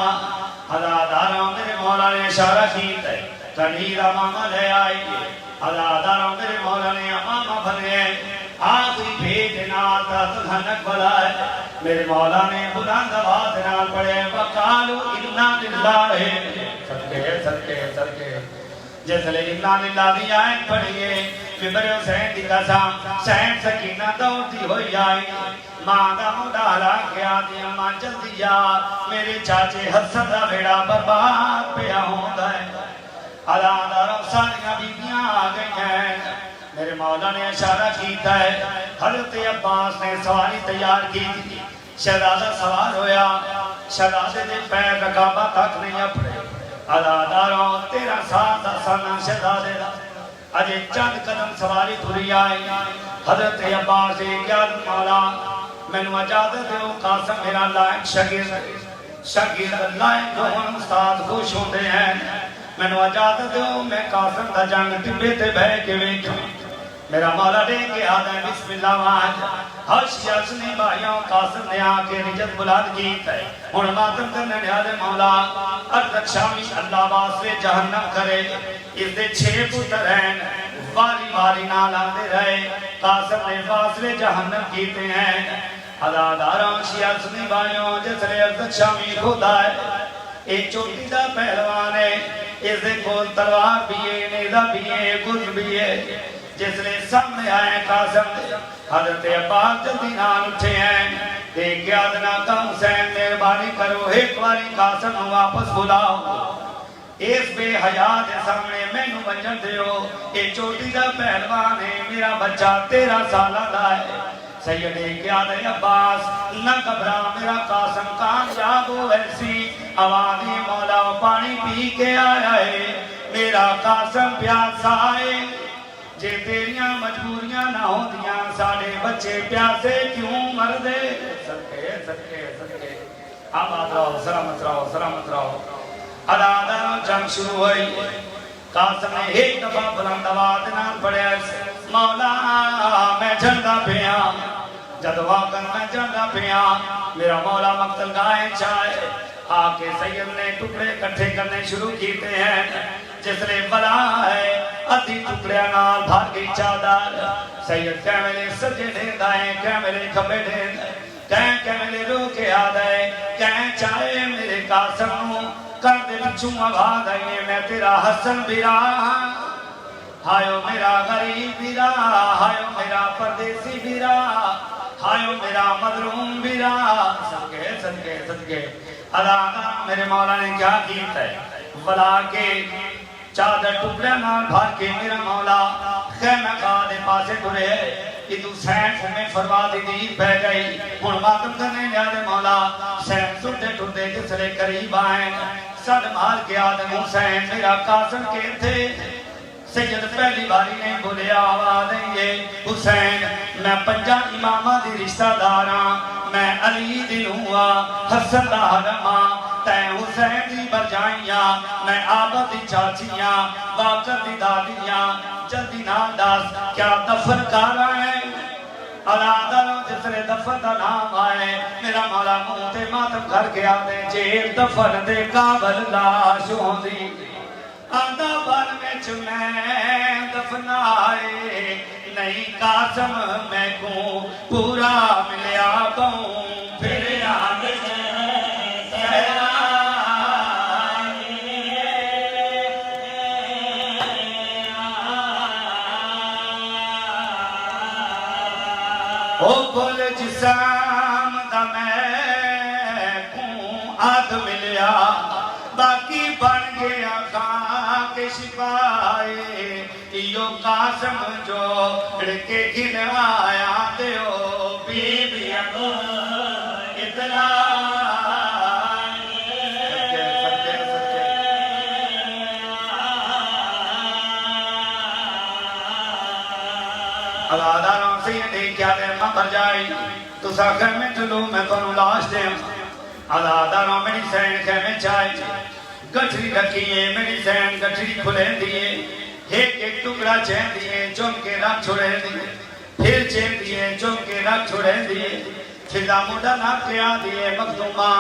اداداروں میرے مولا نے اشارہ کیتا ہے کنیرہ ماما لے آئی اداداروں میرے مولا نے ماما بھنے آخری بھیجنا آتا تدھنک بلائے میرے مولا نے بلند آواز نال پڑے وقالو انا للہ صدقے صدقے صدقے جیسے لئے انا للہ دی آئین پڑھئے ممبر حسین دی قسم سین سکینہ دوڑتی ہوئی آئی ماں دا مڈالا کیا دیا ماں جلدی جا میرے چاچے حسن دا بیڑا برباد پیا ہوں گئے اللہ داروں سالیاں بیبیاں آ گئی ہیں میرے مولا نے اشارہ کیتا ہے حضرت عباس نے سواری تیار کی تھی شہزادہ سوار ہویا شہزادے دے پیر رکابہ تک نہیں اپنے اداداروں 13 سال دا سالہ شہزادے دا اجے چند قدم سواری پوری آئی حضرت عباس سے کیا مولا میں نے اجازت دیو قاسم میرا لائق شاگرد لائق جو ہم استاد خوش ہوتے ہیں میں نے اجازت دیو میں قاسم دا جنگ ٹبے تے بہ کے ویکھوں میرا مولا دے کے آدھا ہے بسم اللہ وآج حشی اچھنی بھائیوں قاسم نے آکے رجت بلاد کیتا ہے ہون ماتم کرنے نیادے مولا اردک شامی اللہ واسلے جہنم کرے اس دے 6 پتر ہیں واری واری نالا دے رہے قاسم نے واسلے جہنم کیتے ہیں اداداروں شیعہ سنی بھائیوں جس لئے اردک شامی خدا ہے ایک چوٹی دا پہلوان ہے اس دے کول تلوار بھی ہے نیزہ بھی ہے گل بھی ہے جس نے سامنے آئے قاسم دے حضرت عباس جلدی نال اٹھے ہیں دیکھ کے آدھنا کا حسین مہربانی کرو ایک واری قاسم واپس بلاؤ اس بے حیاء دے سامنے میں نو بنجن دیو اے چوٹی دا پہلوان ہے میرا بچہ 13 سالہ دا ہے سیدے کیا دے عباس نہ گھبرا میرا قاسم کامیاب ہو ایسی آوازی مولا پانی پی کے آیا ہے میرا قاسم پیاسا ہے جے تیریاں مجبوریاں نہ ہو دیاں ساڑے بچے پیاسے کیوں مر دے صدقے صدقے صدقے آباد رہو سلامت رہو سلامت رہو اداداروں جنگ شروع ہوئی قاسم نے ایک دفعہ بلند آواز نال پڑھے مولا میں جھنڈا پیا جد واقع میں جھنڈا پیا میرا مولا مقتل گائیں چاہے آکے سید نے ٹکڑے کٹھے کرنے شروع کیتے ہیں جس نے بلا ہے ادھی ٹکڑے نال بھار گئی چادر سید کیملے سجے دین دائیں کیملے کھبے دین دائیں کیملے رو کے آدھائے کہیں چاہے میرے قاسم کر دے بچوں آباد آئیے میں تیرا حسن بیرا ہائیو میرا غریب بیرا ہائیو میرا پردیسی بیرا ہائیو میرا مظلوم بیرا صدقے صدقے صدقے اللہ میرے مولا نے کیا کیتا ہے بلا کے چادر ٹکڑے نال بھار کے میرا مولا خیمہ دے پاسے ٹرے ادھو سین میں فرما دی دیر بہ گئی ہون ماتم کرنے لیادے مولا سین سٹے ٹھتے جسرے قریب آئیں سڑ مار کے آدم حسین میرا قاسم کے تھے سید پہلی باری نے بولے آواز دیں حسین میں 5 امامہ دی رشتہ داراں میں علی دی ہوا حسن دا حرماں تے حسین دی برجائیاں میں آبد دی چاچیاں باقر دی دادیاں جلدی نام داس کیا دفن کارا ہے علادہ جس نے دفن دا نام آئے میرا مولا موتے ماتم گھر کے آتے جیل دفن دے قابل لاش ہوندی آدھا بار میں چمیں دفن آئے نہیں قاسم میں کو پورا ملیا کہوں پھر یاد او کل جسام دا میں کوں آدھ ملیا باقی بن گیا خاک شفائے ایو قاسم جو لڑکے گھن آیا دیو بی بی ابو اتنا عزاداروں سے یہ دیکھیا دے ماں پر جائی تو ساکر میں چلو میں کنو لاش دے عزاداروں میری سین خیمے چائی گٹھری رکھیے میری سین گٹھری کھلے دیئے ایک ایک ٹکڑا چین دیئے چون کے رکھ چھوڑے دیئے پھر چین دیئے چون کے رکھ چھوڑے دیئے چھلا موڑا نہ کیا دیئے مخدومہ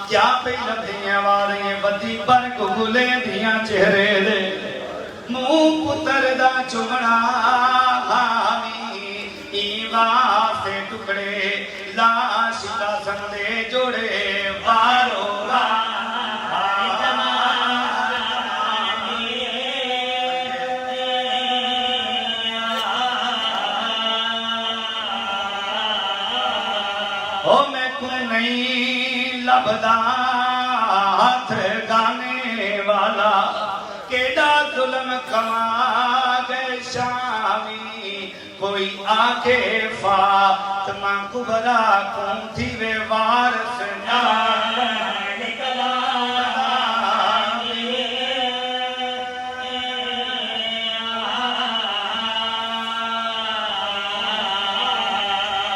کیا پہ لب دیئے والے بدی پر کو گلے دیاں چہرے دے مو پتر دا چمڑا ہامی ایوان سے ٹکڑے لاش کا سندے جوڑے بارو او میں کو نہیں لبدا ہاتھ گانے والا کیڑا ظلم کما گئے شامی کوئی آکے فاطمہ کبرا کون تھی وے وارث نکلا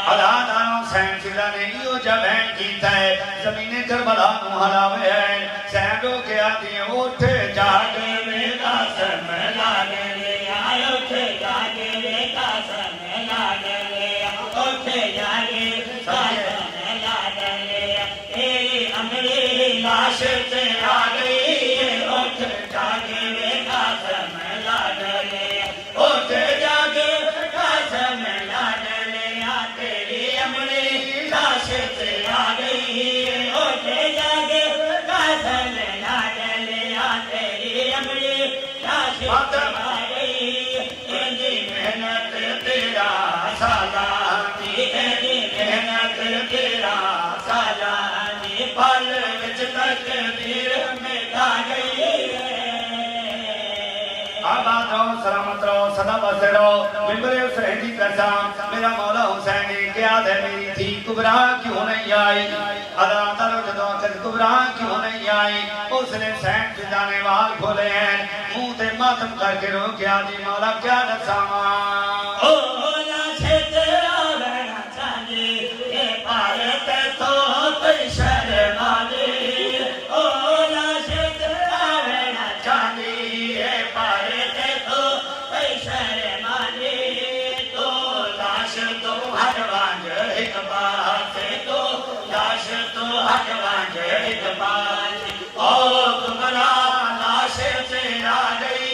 عدادانوں سین سیدہ نے یہ جبین کیتا ہے زمین کربلا نو حلاوے ہیں سینڈو کے آدھی ہیں اٹھے جاگ میں قاسم لانے لیا اٹھے جاگ میں قاسم لانے لیا اٹھے جاگ قاسم لانے لیا تیری امری لاش سے آ گئی اٹھے جاگ میں قاسم لانے لیا اٹھے جاگ قاسم لانے لیا تیری امری لاش سے آ گئی اٹھے جاگ قاسم لانے لیا تیری امری لاش سے آ گئی تیری محنت تیرا سالانی تیری محنت تیرا سالانی پل وچ تقدیر میں گا گئی آباد رہو سلامت رہو صدا بستے رہو ممبر حسین کی قسم میرا مولا حسین نے کیا دے میری تھی کبرا کیوں نہیں آئی ادا تلو جدو کد کبرا کیوں نہیں آئی اس نے سین سے جانے وال کھولے ہیں منہ تے ماتم کر کے رو کیا دی مولا کیا نساما اولا سے تیرا رہنا چاہیے اے پارتے تو تی شرما دی اولا سے تیرا رہنا چاہیے اے پارتے تو تی شرما دی تو لاش تو ہر وانج ایک بات تو لاش تو ہر وانج ایک بات او کبرا لاش سے آ گئی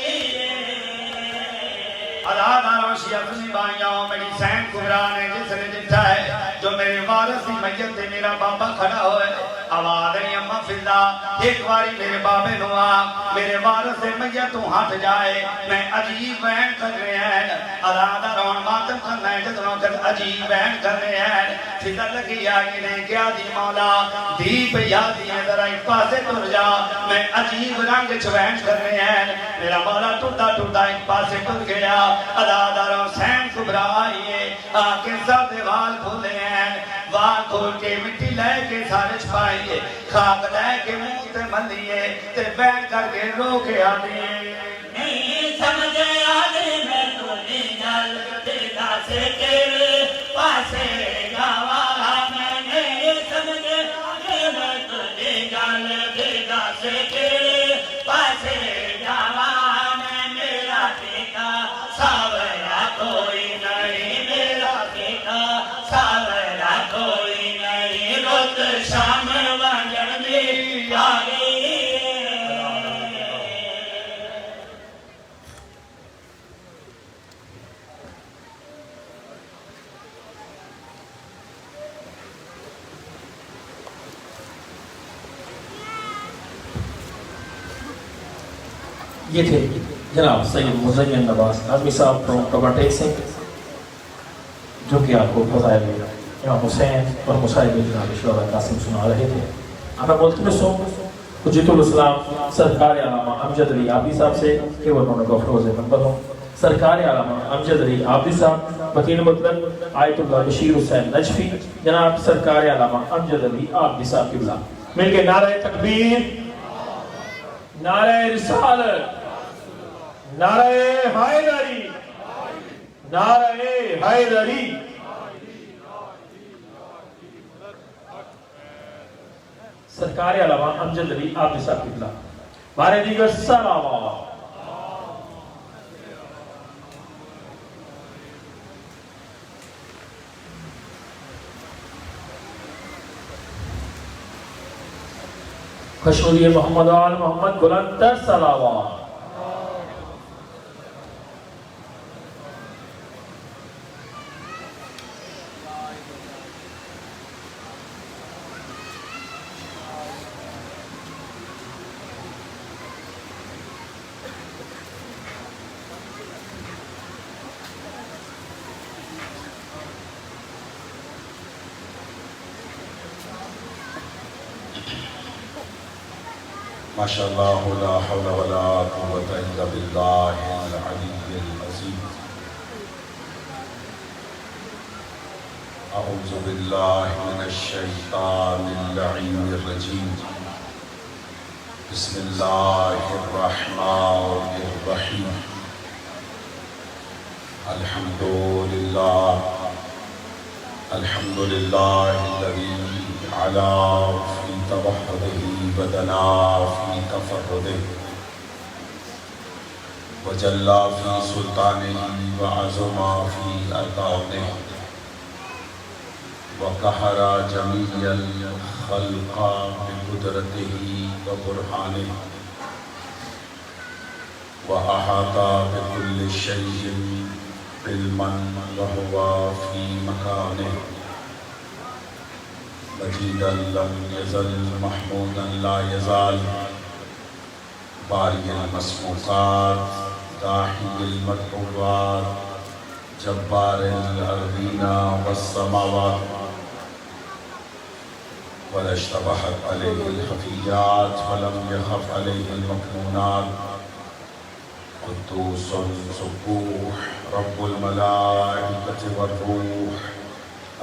عداداروں شیعہ اپنی بائیاں میری سین کبرا نے جس نے جتا ہے جو میرے وارث کی میت تے میرا بابا کھڑا ہوئے آواز ہے اماں فی اللہ ایک باری میرے بابے نوا میرے وارث سے میت تو ہاتھ جائے میں عجیب بین کر رہے ہیں عداداروں ماتم کرنا ہے جتنوں کر عجیب بین کر رہے ہیں سیدھا لگی آئی نے کیا دی مولا دیپ یادی ہے ذرا ایک پاسے تر جا میں عجیب رنگ چھوین کر رہے ہیں میرا مولا ٹوٹا ٹوٹا ایک پاسے تر گیا عداداروں سین کبرا آئیے آکے سب دیوال کھولے ہیں وال کھول کے مٹی لے کے سارے چھپائیے خاک لے کے منہ تے ملیے تے بین کر کے رو کے آدیے نہیں سمجھے آدھی میں تو نہیں جل دیدہ سے تیرے پاسے گاوا میں نہیں سمجھے آدھی میں تو نہیں جل دیدہ سے تیرے پاسے گاوا میں میرا پیتا ساورا کوئی نہیں میرا پیتا ساورا کوئی نہیں روت شام وانجر میں آ گئی یہ تھے جناب سید مزین نواز ناظمی صاحب فرام ٹوباٹیک سنگھ جو کہ آپ کو فضائل امام حسین اور مصائب جناب شہداء قاسم سنا رہے تھے. میں ملتمس ہوں حجت الاسلام سرکار علامہ امجد علی عابدی صاحب سے کہ وہ انہوں نے گفتگو سے منبر ہوں. سرکار علامہ امجد علی عابدی صاحب وکیل مطلق آیت اللہ بشیر حسین نجفی جناب سرکار علامہ امجد علی عابدی صاحب کی بلا مل کے نعرہ تکبیر، نعرہ رسالت، نعرہ حیدری، نعرہ حیدری. سرکار علامہ امجد علی عابدی صاحب کی بلا بارے دیگر سلامات. خشنودی محمد آل محمد بلندر صلوات. ماشاءاللہ لا حول ولا قوة الا باللہ العلی العظیم. اعوذ باللہ من الشیطان اللعین الرجیم. بسم اللہ الرحمن الرحیم. الحمدللہ الذی علا فی توحدہ بدنا فی تفردہ وجلا فی سلطانہ وعظما فی ارکانہ وقہر جمیع الخلق بقدرتہ وبرہانہ وأحاط بكل شيء علما وهو في مكانه مجيدا لم يزل محمودا لا يزال بارئ المسموقات داحي المدعوات جبار الأرضين والسماوات ولا اشتبهت عليه الخفيات ولم يخف عليه المكنونات قدوس سبوح رب الملائكة والروح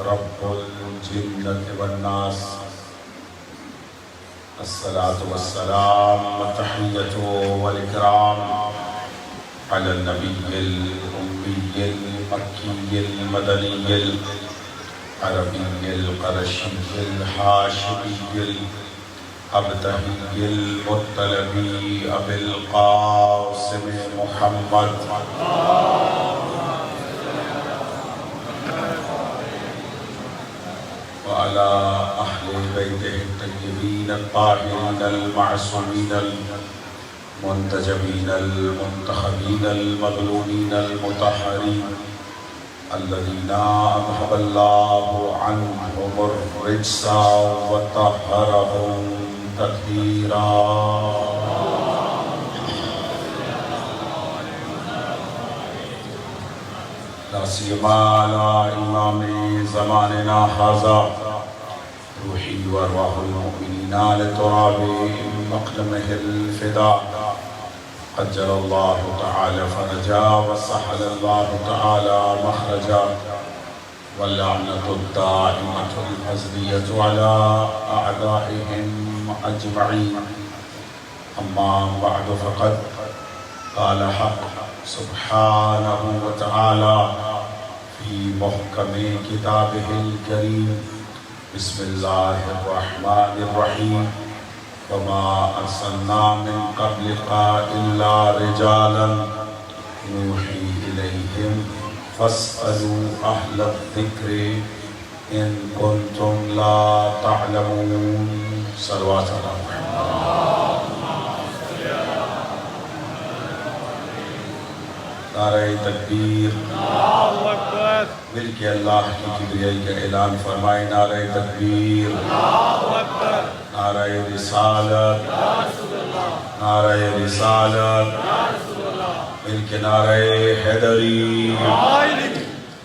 رب الجنة والناس. الصلاة والسلام والتحية والإكرام على النبي الأمي المكي المدني العربي القرشي الحاشمي الأبتهي المطلبي أبي القاسم محمد وعلى أهل بيته الطيبين الطاهرين المعصومين المنتجبين المنتخبين المظلومين المطهرين الذين أذهب الله عنهم الرجس وطهرهم تطهيرا. لا سيما على إمام زماننا هذا روحي وأرواح المؤمنين لتراب مقدمه الفداء عجل الله تعالى فرجا وسهل الله تعالى مخرجا واللعنة الدائمة الأزلية على أعدائهم أجمعين. أما بعد فقد قال حق سبحانه وتعالى في محكم كتابه الكريم بسم الله الرحمن الرحيم. وما أرسلنا من قبلك إلا رجالا نوحي إليهم فاسألوا أهل الذكر إن كنتم لا تعلمون. صلوات على محمد. نعرہ تکبیر. مل کے اللہ کی کبریائی کا اعلان فرمائے. نعرہ تکبیر. نعرہ رسالت. نعرہ رسالت. مل کے نعرہ حیدری.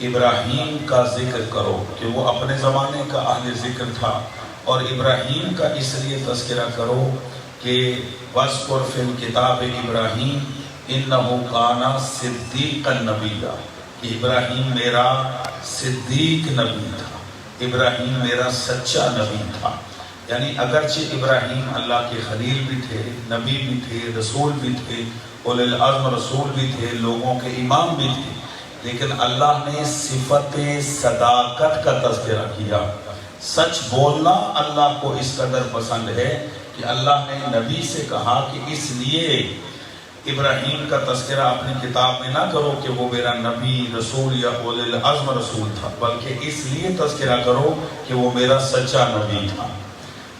ابراہیم کا ذکر کرو کہ وہ اپنے زمانے کا اہل ذکر تھا، اور ابراہیم کا اس لیے تذکرہ کرو کہ وَاذْكُرْ فِي الْكِتَابِ ابراہیم إِنَّهُ كَانَ صِدِّيقًا نَبِيًّا، کہ ابراہیم میرا صدیق نبی تھا، ابراہیم میرا سچا نبی تھا۔ یعنی اگرچہ ابراہیم اللہ کے خلیل بھی تھے، نبی بھی تھے، رسول بھی تھے، اولی العزم رسول بھی تھے، لوگوں کے امام بھی تھے، لیکن اللہ نے صفت صداقت کا تذکرہ کیا۔ سچ بولنا اللہ کو اس قدر پسند ہے کہ اللہ نے نبی سے کہا کہ اس لیے ابراہیم کا تذکرہ اپنی کتاب میں نہ کرو کہ وہ میرا نبی رسول یا اولی العزم رسول تھا، بلکہ اس لیے تذکرہ کرو کہ وہ میرا سچا نبی تھا۔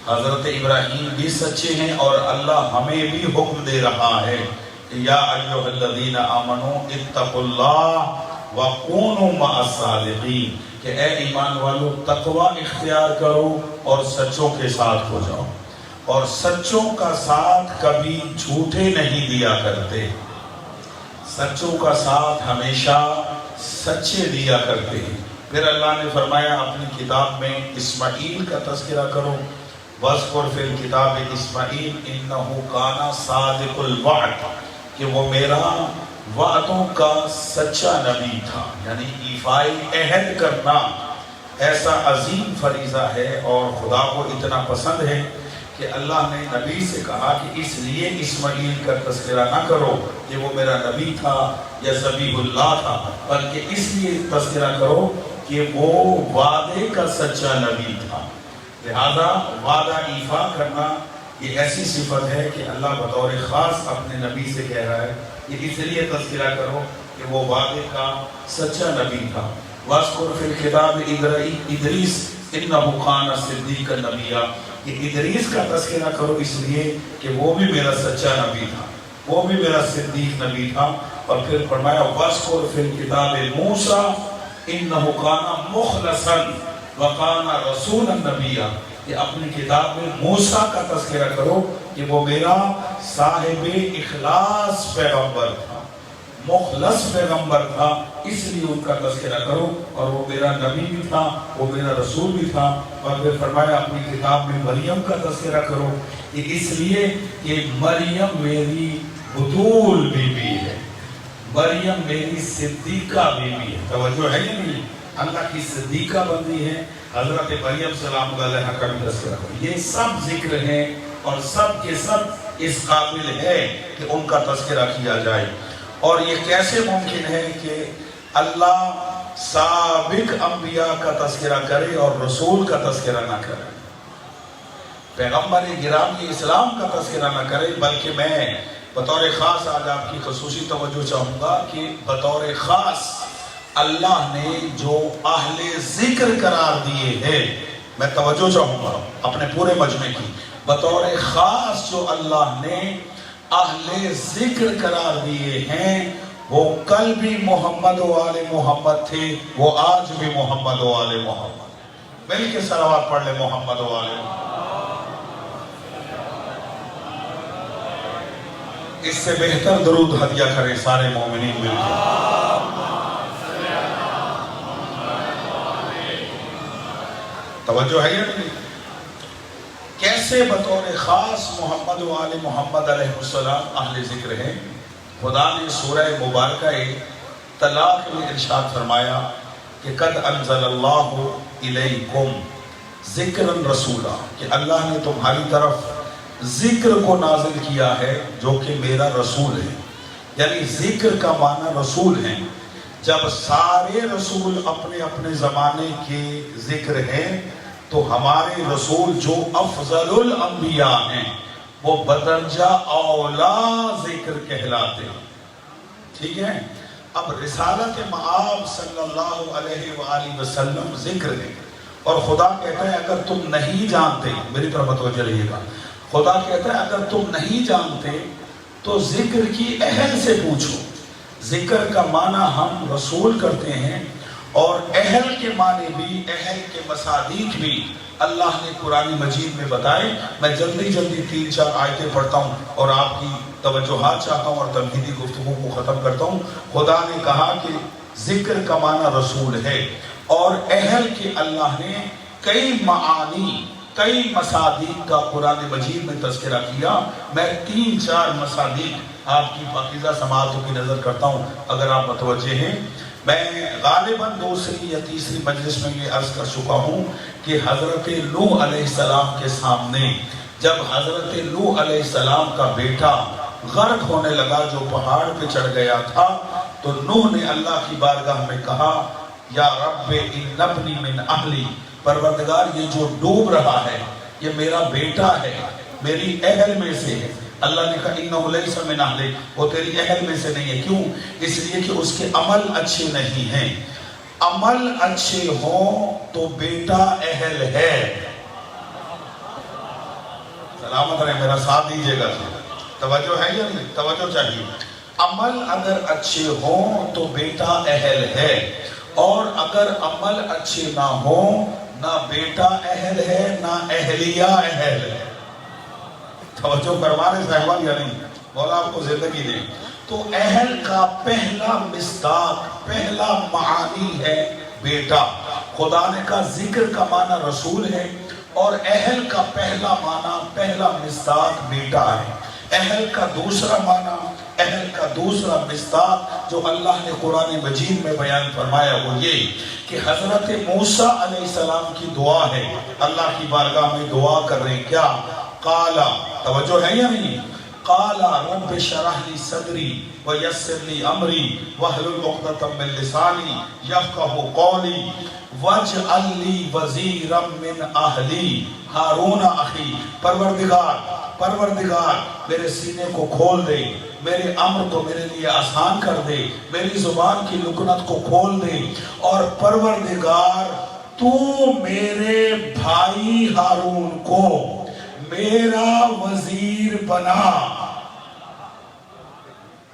حضرت ابراہیم بھی سچے ہیں، اور اللہ ہمیں بھی حکم دے رہا ہے کہ یا ایھا الذین آمنوا اتقوا اللہ وکونوا مع الصادقین، کہ اے ایمان والو تقوی اختیار کرو اور سچوں کے ساتھ ہو جاؤ، اور سچوں کا ساتھ کبھی جھوٹے نہیں دیا کرتے، سچوں کا ساتھ ہمیشہ سچے دیا کرتے ہیں۔ پھر اللہ نے فرمایا اپنی کتاب میں اسماعیل کا تذکرہ کرو، وَاذْكُرْ فِي الْكِتَابِ إِسْمَاعِيلَ إِنَّهُ كَانَ صَادِقُ الْوَعْدِ، کہ وہ میرا وعدوں کا سچا نبی تھا۔ یعنی ایفائے عہد کرنا ایسا عظیم فریضہ ہے، اور خدا کو اتنا پسند ہے کہ اللہ نے نبی سے کہا کہ اس لیے اسماعیل کا تذکرہ نہ کرو کہ وہ میرا نبی تھا یا ذبیح اللہ تھا، بلکہ اس لیے تذکرہ کرو کہ وہ وعدے کا سچا نبی تھا۔ لہذا وعدہ ایفا کرنا یہ ایسی صفت ہے کہ اللہ بطور خاص اپنے نبی سے کہہ رہا ہے کہ اس لیے تذکرہ کرو کہ وہ وعدے کا سچا نبی تھا۔ وَاذْكُرْ فِي الْكِتَابِ ادریس إِنَّهُ كَانَ صِدِّيقًا نَبِيًّا، کہ ادریس کا تذکرہ کرو اس لیے کہ وہ بھی میرا سچا نبی تھا، وہ بھی میرا صدیق نبی تھا۔ اور پھر فرمایا وَاذْكُرْ فِي الْكِتَابِ موسیٰ إِنَّهُ كَانَ مُخْلَصًا وَكَانَ رَسُولًا نَبِيًّا، کہ اپنی کتاب میں موسیٰ کا تذکرہ کرو کہ وہ میرا صاحب اخلاص پیغمبر تھا، مخلص پیغمبر تھا، اس لیے ان کا تذکرہ کرو، اور وہ میرا نبی بھی تھا، وہ میرا رسول بھی تھا۔ اور پھر فرمایا اپنی کتاب میں مریم کا تذکرہ کرو کہ اس لیے کہ مریم میری بطول بیوی ہے، مریم میری صدیقہ بیوی ہے۔ توجہ ہے یا نہیں؟ اللہ کی صدیقہ بندی ہے، حضرت مریم سلام اللہ علیہا کا بھی تذکرہ کرو۔ یہ سب ذکر ہیں، اور سب کے سب اس قابل ہے کہ ان کا تذکرہ کیا جائے۔ اور یہ کیسے ممکن ہے کہ اللہ سابق انبیاء کا تذکرہ کرے اور رسول کا تذکرہ نہ کرے، پیغمبر گرامی اسلام کا تذکرہ نہ کرے، بلکہ میں بطور خاص آج آپ کی خصوصی توجہ چاہوں گا کہ بطور خاص اللہ نے جو اہل ذکر قرار دیے ہیں، میں توجہ چاہوں گا اپنے پورے مجمع کی، بطور خاص جو اللہ نے اہل ذکر قرار دیے ہیں، وہ کل بھی محمد و آل محمد تھے، وہ آج بھی محمد و آل محمد۔ مل کے صلوات پڑھ لے محمد و آل محمد۔ اس سے بہتر درود ہدیہ کریں سارے مومنین مل کے۔ توجہ ہے یا نہیں؟ کیسے بطور خاص محمد و آل محمد علیہ السلام اہل ذکر ہیں؟ خدا نے سورہ مبارکہ طلاق میں ارشاد فرمایا کہ قد انزل اللہ الیکم ذکرا رسولا، کہ اللہ نے تمہاری طرف ذکر کو نازل کیا ہے جو کہ میرا رسول ہے۔ یعنی ذکر کا معنی رسول ہے۔ جب سارے رسول اپنے اپنے زمانے کے ذکر ہیں تو ہمارے رسول جو افضل الانبیاء ہیں وہ بدرجہ اولا ذکر کہلاتے ہیں۔ ٹھیک ہے؟ اب رسالت مآب صلی اللہ علیہ وآلہ وسلم ذکر ہے، اور خدا کہتا ہے اگر تم نہیں جانتے، میری طرف متوجہ رہیے گا، خدا کہتا ہے اگر تم نہیں جانتے تو ذکر کی اہل سے پوچھو۔ ذکر کا معنی ہم رسول کرتے ہیں، اور اہل کے معنی بھی، اہل کے مصادیق بھی اللہ نے قرآن مجید میں بتائے۔ میں جلدی 3-4 آیتیں پڑھتا ہوں اور آپ کی توجہات چاہتا ہوں اور تمہیدی گفتگو کو ختم کرتا ہوں۔ خدا نے کہا کہ ذکر کا معنی رسول ہے، اور اہل کے اللہ نے کئی معانی، کئی مصادیق کا قرآن مجید میں تذکرہ کیا۔ میں 3-4 مصادیق آپ کی پاکیزہ سماعتوں کی نظر کرتا ہوں اگر آپ متوجہ ہیں۔ میں غالباً دوسری یا تیسری مجلس میں یہ عرض کر چکا ہوں کہ حضرت نوح علیہ السلام کے سامنے جب حضرت نوح علیہ السلام کا بیٹا غرق ہونے لگا، جو پہاڑ پہ چڑھ گیا تھا، تو نوح نے اللہ کی بارگاہ میں کہا یا رب ان ابنی من اہلی، پروردگار یہ جو ڈوب رہا ہے یہ میرا بیٹا ہے، میری اہل میں سے ہے۔ اللہ نے کہا انہ لیس من اہلک، وہ تیری اہل میں سے نہیں ہے۔ کیوں؟ اس لیے کہ اس کے عمل اچھے نہیں ہیں۔ عمل اچھے ہوں تو بیٹا اہل ہے۔ سلامت رہے، میرا ساتھ دیجئے گا، توجہ ہے یا نہیں؟ توجہ چاہیے۔ عمل اگر اچھے ہوں تو بیٹا اہل ہے، اور اگر عمل اچھے نہ ہوں نہ بیٹا اہل ہے نہ اہلیہ اہل ہے۔ توجہ کروانے صاحبان یا نہیں؟ مولا آپ کو زندگی دے۔ تو اہل کا پہلا مصداق، پہلا معانی ہے بیٹا۔ خدا نے کہا ذکر کا معنی رسول ہے، اور اہل کا پہلا معنی، پہلا مصداق بیٹا ہے۔ اہل کا دوسرا معنی، اہل کا دوسرا مصداق جو اللہ نے قرآن مجید میں بیان فرمایا وہ یہ کہ حضرت موسیٰ علیہ السلام کی دعا ہے، اللہ کی بارگاہ میں دعا کر رہے ہیں کیا؟ قالا، توجہ ہے یا نہیں؟ قالا رب شرح لی صدری ویسر لی امری واحلل عقدۃ من لسانی یفقہوا قولی واجعل لی وزیرا من اہلی ہارون اخی۔ پروردگار میرے سینے کو کھول دے، میرے امر کو میرے لیے آسان کر دے، میری زبان کی لکنت کو کھول دے، اور پروردگار تو میرے بھائی ہارون کو میرا وزیر بنا۔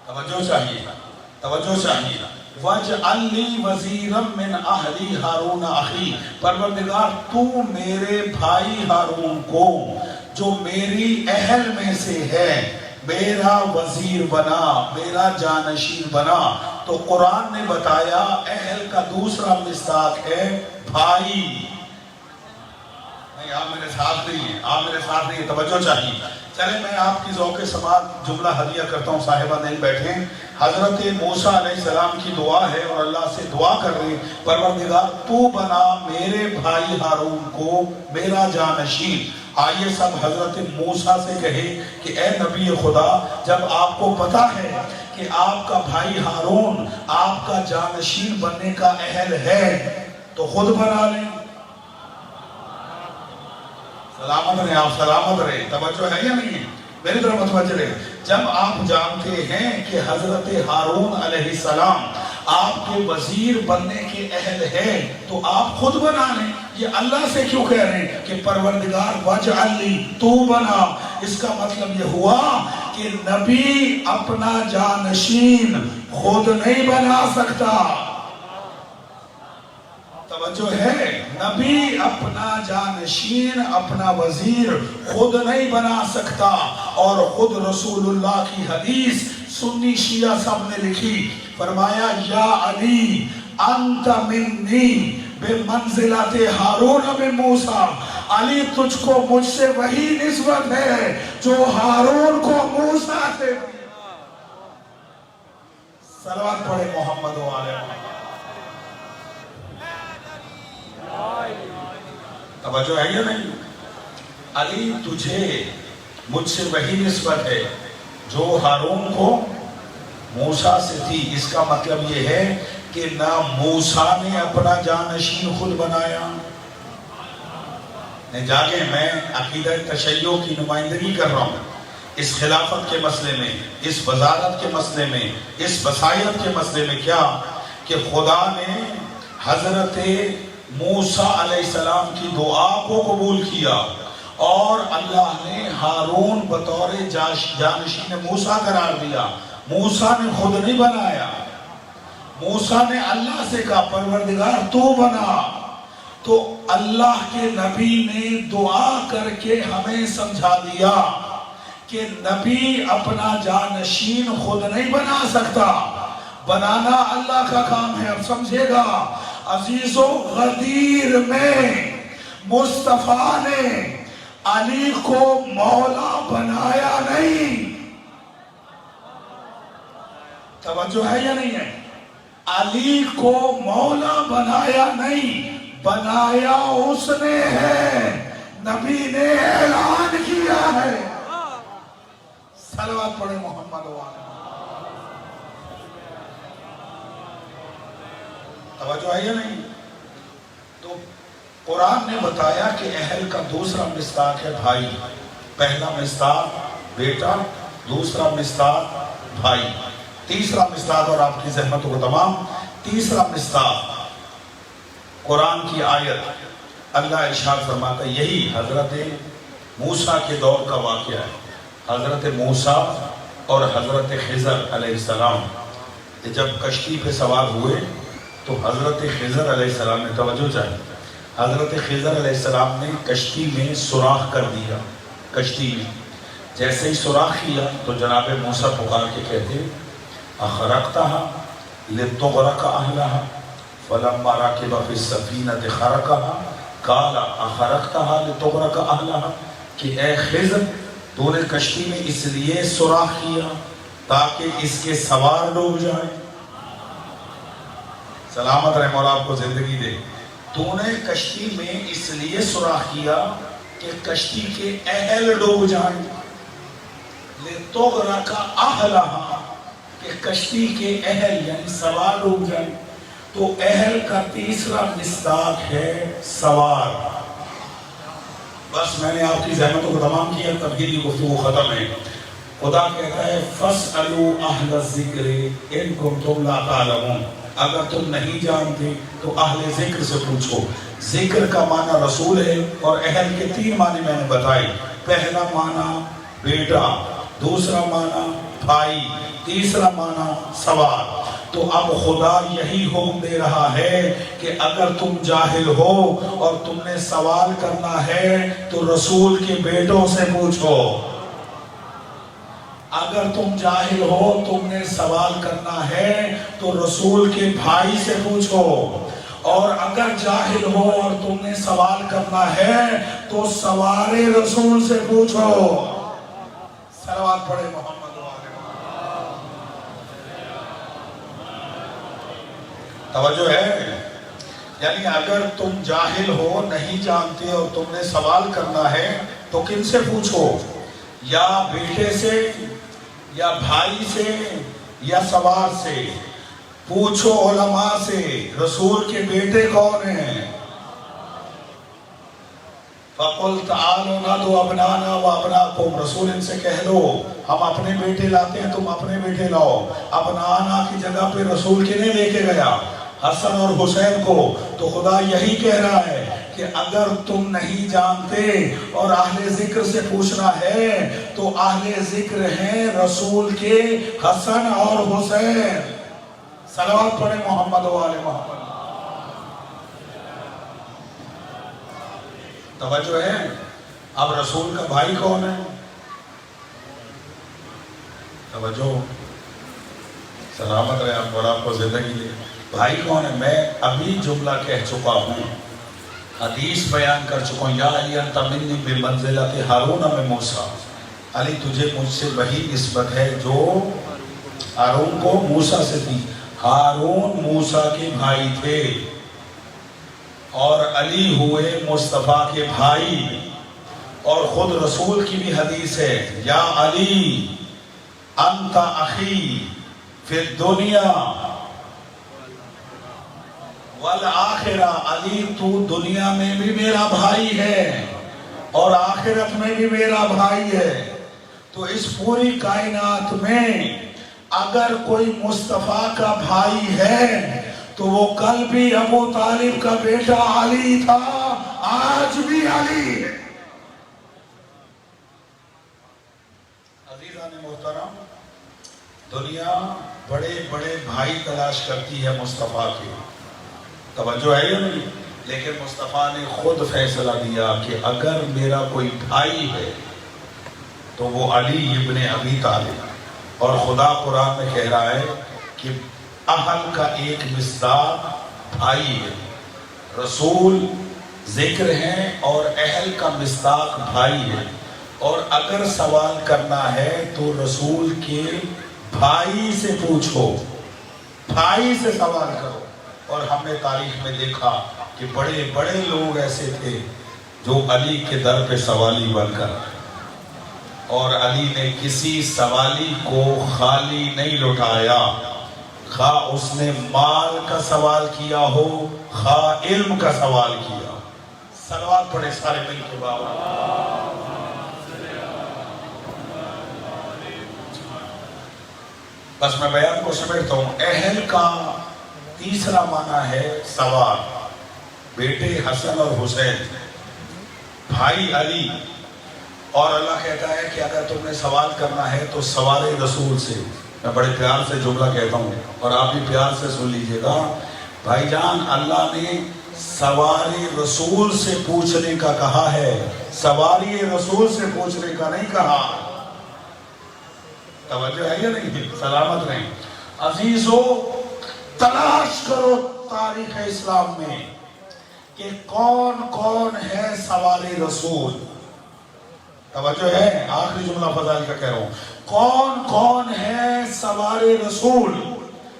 توجہ چاہیے، توجہ چاہیے۔ وَاجْعَلْ لِي وَزِيرًا مِّنْ أَهْلِي هَارُونَ أَخِي، پروردگار تو میرے بھائی ہارون کو جو میری اہل میں سے ہے میرا وزیر بنا، میرا جانشین بنا۔ تو قرآن نے بتایا اہل کا دوسرا مصداق ہے بھائی۔ نہیں، آپ میرے ساتھ نہیں ہیں، آپ میرے ساتھ نہیں ہیں، توجہ چاہیے۔ چلے میں آپ کی ذوق سماعت جملہ ہدیہ کرتا ہوں، صاحبہ دل بیٹھیں۔ حضرت موسیٰ علیہ السلام کی دعا ہے اور اللہ سے دعا کر رہے ہیں پروردگار تو بنا میرے بھائی ہارون کو میرا جانشین۔ آئیے سب حضرت موسیٰ سے کہے کہ اے نبی خدا، جب آپ کو پتا ہے کہ آپ کا بھائی ہارون آپ کا جانشین بننے کا اہل ہے تو خود بنا لیں۔ سلامت رہے، آپ سلامت رہے، توجہ ہے یا نہیں ہے؟ میری طرف متوجہ رہے۔ جب آپ جانتے ہیں کہ حضرت ہارون علیہ السلام آپ کے وزیر بننے کے اہل ہے تو آپ خود بنا لیں۔ یہ اللہ سے کیوں کہہ رہے ہیں کہ پروردگار واجعل لی، تو بنا؟ اس کا مطلب یہ ہوا کہ نبی اپنا جانشین خود نہیں بنا سکتا۔ توجہ ہے، نبی اپنا جانشین، اپنا وزیر خود نہیں بنا سکتا۔ اور خود رسول اللہ کی حدیث سنی شیعہ سب نے لکھی، فرمایا یا علی انت منی بمنزلت ہارون بن موسیٰ، علی تجھ کو مجھ سے وہی نسبت ہے جو ہارون کو موسیٰ سے۔ صلوات پڑھے محمد و آل محمد۔ توجہ ہے یا نہیں؟ علی تجھے مجھ سے وہی نسبت ہے جو ہارون کو موسیٰ سے تھی۔ اس کا مطلب یہ ہے کہ نہ موسیٰ نے اپنا جانشین خود بنایا۔ جاگے، میں عقیدہ تشیع کی نمائندگی کر رہا ہوں اس خلافت کے مسئلے میں، اس وزارت کے مسئلے میں، اس وصایت کے مسئلے میں، کیا کہ خدا نے حضرت موسیٰ علیہ السلام کی دعا کو قبول کیا اور اللہ نے ہارون بطور جانشین موسیٰ قرار دیا۔ موسیٰ نے خود نہیں بنایا، موسیٰ نے اللہ سے کہا پروردگار تو بنا۔ تو اللہ کے نبی نے دعا کر کے ہمیں سمجھا دیا کہ نبی اپنا جانشین خود نہیں بنا سکتا بنانا اللہ کا کام ہے. اب سمجھے گا عزیزو، غدیر میں مصطفیٰ نے علی کو مولا بنایا نہیں. توجہ ہے یا نہیں ہے؟ علی کو مولا بنایا نہیں، بنایا اس نے ہے. نبی نے اعلان کیا ہے. صلوات پڑھے محمد وآلہ. توجہ ہے یا نہیں؟ تو قرآن نے بتایا کہ اہل کا دوسرا مصداق ہے بھائی. پہلا مصداق بیٹا، دوسرا مصداق بھائی، تیسرا مصداق، اور آپ کی زحمتوں کو تمام، تیسرا مصداق قرآن کی آیت. اللہ ارشاد فرماتا ہے، یہی حضرت موسیٰ کے دور کا واقعہ ہے. حضرت موسیٰ اور حضرت خضر علیہ السلام جب کشتی پہ سوار ہوئے تو حضرت خضر علیہ السلام نے، توجہ چاہیے، حضرت خضر علیہ السلام نے کشتی میں سوراخ کر دیا. کشتی میں جیسے ہی سوراخ کیا تو جناب موسیٰ پکار کے کہتے، اخرقتها لتغرق اهلها فلما ركب في السفينة خرقها قال اخرقتها لتغرق اهلها، کہ اے خضر تو نے کشتی میں اس لیے سوراخ کیا تاکہ اس کے سوار ڈوب جائیں. سلامت رہے مولا آپ کو زندگی دے. تو نے کشتی میں اس لیے سوراخ کیا کہ کشتی کے اہل ڈوب جائیں. لتغرق اهلها، کہ کشتی کے اہل یعنی سوار ڈوب جائیں. تو اہل کا تیسرا مصداق ہے سوار. بس میں نے آپ کی زحمتوں کو تمام کیا، تبدیلی گفتگو ختم ہے. خدا کہتا ہے فَاسْأَلُوا أَهْلَ الذِّكْرِ إِن كُنتُمْ لَا تَعْلَمُونَ، اگر تم نہیں جانتے تو اہل ذکر سے پوچھو. ذکر کا معنی رسول ہے، اور اہل کے تین معنی میں نے بتائی. پہلا معنی بیٹا، دوسرا معنی بھائی، تیسرا معنی سوار. تو اب خدا یہی حکم دے رہا ہے کہ اگر تم جاہل ہو اور تم نے سوال کرنا ہے تو رسول کے بیٹوں سے پوچھو. اگر تم جاہل ہو، تم نے سوال کرنا ہے تو رسول کے بھائی سے پوچھو. اور اگر جاہل ہو اور تم نے سوال کرنا ہے تو سوار رسول سے پوچھو. صلوات پڑھے محمد. توجہ ہے؟ یعنی اگر تم جاہل ہو، نہیں جانتے اور تم نے سوال کرنا ہے تو کن سے پوچھو؟ یا بیٹے سے، یا بھائی سے، یا سوار سے. پوچھو علماء سے رسول کے بیٹے کون ہیں. فَقُلْ تَعَالُوا نَدْعُ أَبْنَاءَنَا وَأَبْنَاءَكُمْ، رسول ان سے کہہ دو ہم اپنے بیٹے لاتے ہیں، تم اپنے بیٹے لاؤ. ابنانا کی جگہ پہ رسول کے نہیں لے کے گیا حسن اور حسین کو. تو خدا یہی کہہ رہا ہے کہ اگر تم نہیں جانتے اور اہل ذکر سے پوچھنا ہے تو اہل ذکر ہیں رسول کے حسن اور حسین. صلوات پڑھے محمد وآل محمد. توجہ ہے؟ اب رسول کا بھائی کون ہے؟ توجہ، سلامت رہے آپ اور آپ کو زندگی دے. بھائی کون ہے؟ میں ابھی جملہ کہہ چکا ہوں، حدیث بیان کر چکا ہوں. یا علی انت منی بمنزلۃ ہارون من موسیٰ، علی تجھے مجھ سے وہی نسبت ہے جو ہارون کو موسیٰ سے تھی. ہارون موسیٰ کے بھائی تھے اور علی ہوئے مصطفیٰ کے بھائی. اور خود رسول کی بھی حدیث ہے، یا علی انت اخی فی الدنیا والآخرہ، علی تو دنیا میں بھی میرا بھائی ہے اور آخرت میں بھی میرا بھائی ہے. تو اس پوری کائنات میں اگر کوئی مصطفیٰ کا بھائی ہے تو وہ کل بھی ابو طالب کا بیٹا علی تھا، آج بھی علی ہے. عزیزان محترم، دنیا بڑے بڑے بھائی تلاش کرتی ہے مصطفیٰ کے. توجہ ہے یا نہیں؟ لیکن مصطفیٰ نے خود فیصلہ دیا کہ اگر میرا کوئی بھائی ہے تو وہ علی ابن ابی طالب. اور خدا قرآن میں کہہ رہا ہے کہ اہل کا ایک مصداق بھائی ہے، رسول ذکر ہیں اور اہل کا مصداق بھائی ہے، اور اگر سوال کرنا ہے تو رسول کے بھائی سے پوچھو، بھائی سے سوال کرو۔ اور ہم نے تاریخ میں دیکھا کہ بڑے بڑے لوگ ایسے تھے جو علی کے در پہ سوالی بن کر، اور علی نے کسی سوالی کو خالی نہیں لٹایا، خواہ اس نے مال کا سوال کیا ہو خواہ علم کا سوال کیا۔ صلوات پڑھے سارے مل کے بابا۔ بس میں بیان کو سمیٹتا ہوں۔ اہل کا تیسرا معنی ہے سوار، بیٹے حسن اور حسین، بھائی علی، اور اللہ کہتا ہے کہ اگر تم نے سوال کرنا ہے تو سوال رسول سے۔ میں بڑے پیار سے جملہ کہتا ہوں اور آپ بھی پیار سے سن لیجئے گا، بھائی جان اللہ نے سواری رسول سے پوچھنے کا کہا ہے، سواری رسول سے پوچھنے کا نہیں کہا۔ توجہ ہے یا نہیں؟ سلامت رہیں عزیزو۔ تلاش کرو تاریخ اسلام میں کہ کون کون ہے سواری رسول۔ توجہ ہے، آخری جملہ فضائل کا کہہ رہا ہوں، کون کون ہے سواری رسول؟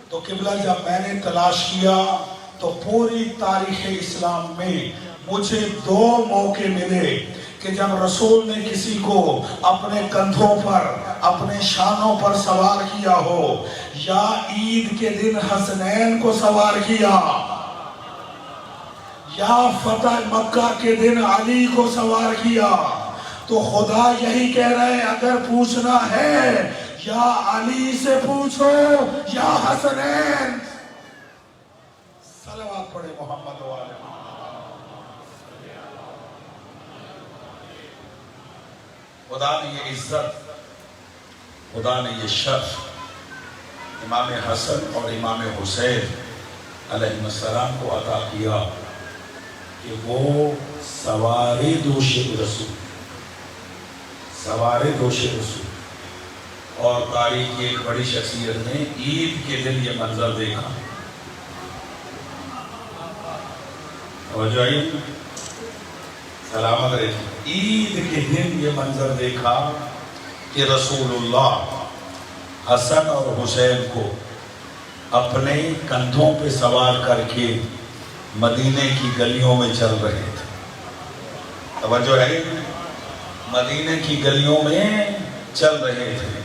تو قبلہ جب میں نے تلاش کیا تو پوری تاریخ اسلام میں مجھے دو موقع ملے کہ جب رسول نے کسی کو اپنے کندھوں پر، اپنے شانوں پر سوار کیا ہو، یا عید کے دن حسنین کو سوار کیا، یا فتح مکہ کے دن علی کو سوار کیا، تو خدا یہی کہہ رہے ہیں اگر پوچھنا ہے یا علی سے پوچھو یا حسنین۔ صلوات پڑھے محمد و آلہ۔ خدا نے یہ عزت، خدا نے یہ شرف امام حسن اور امام حسین علیہ السلام کو عطا کیا کہ وہ سوارِ دوش رسول، سوارِ دوش رسول۔ اور تاریخ کی ایک بڑی شخصیت نے عید کے دن یہ منظر دیکھا۔ توجہ آئی؟ سلامت رہے۔ عید کے دن یہ منظر دیکھا کہ رسول اللہ حسن اور حسین کو اپنے کندھوں پہ سوار کر کے مدینے کی گلیوں میں چل رہے تھے۔ توجہ ہے؟ مدینے کی گلیوں میں چل رہے تھے۔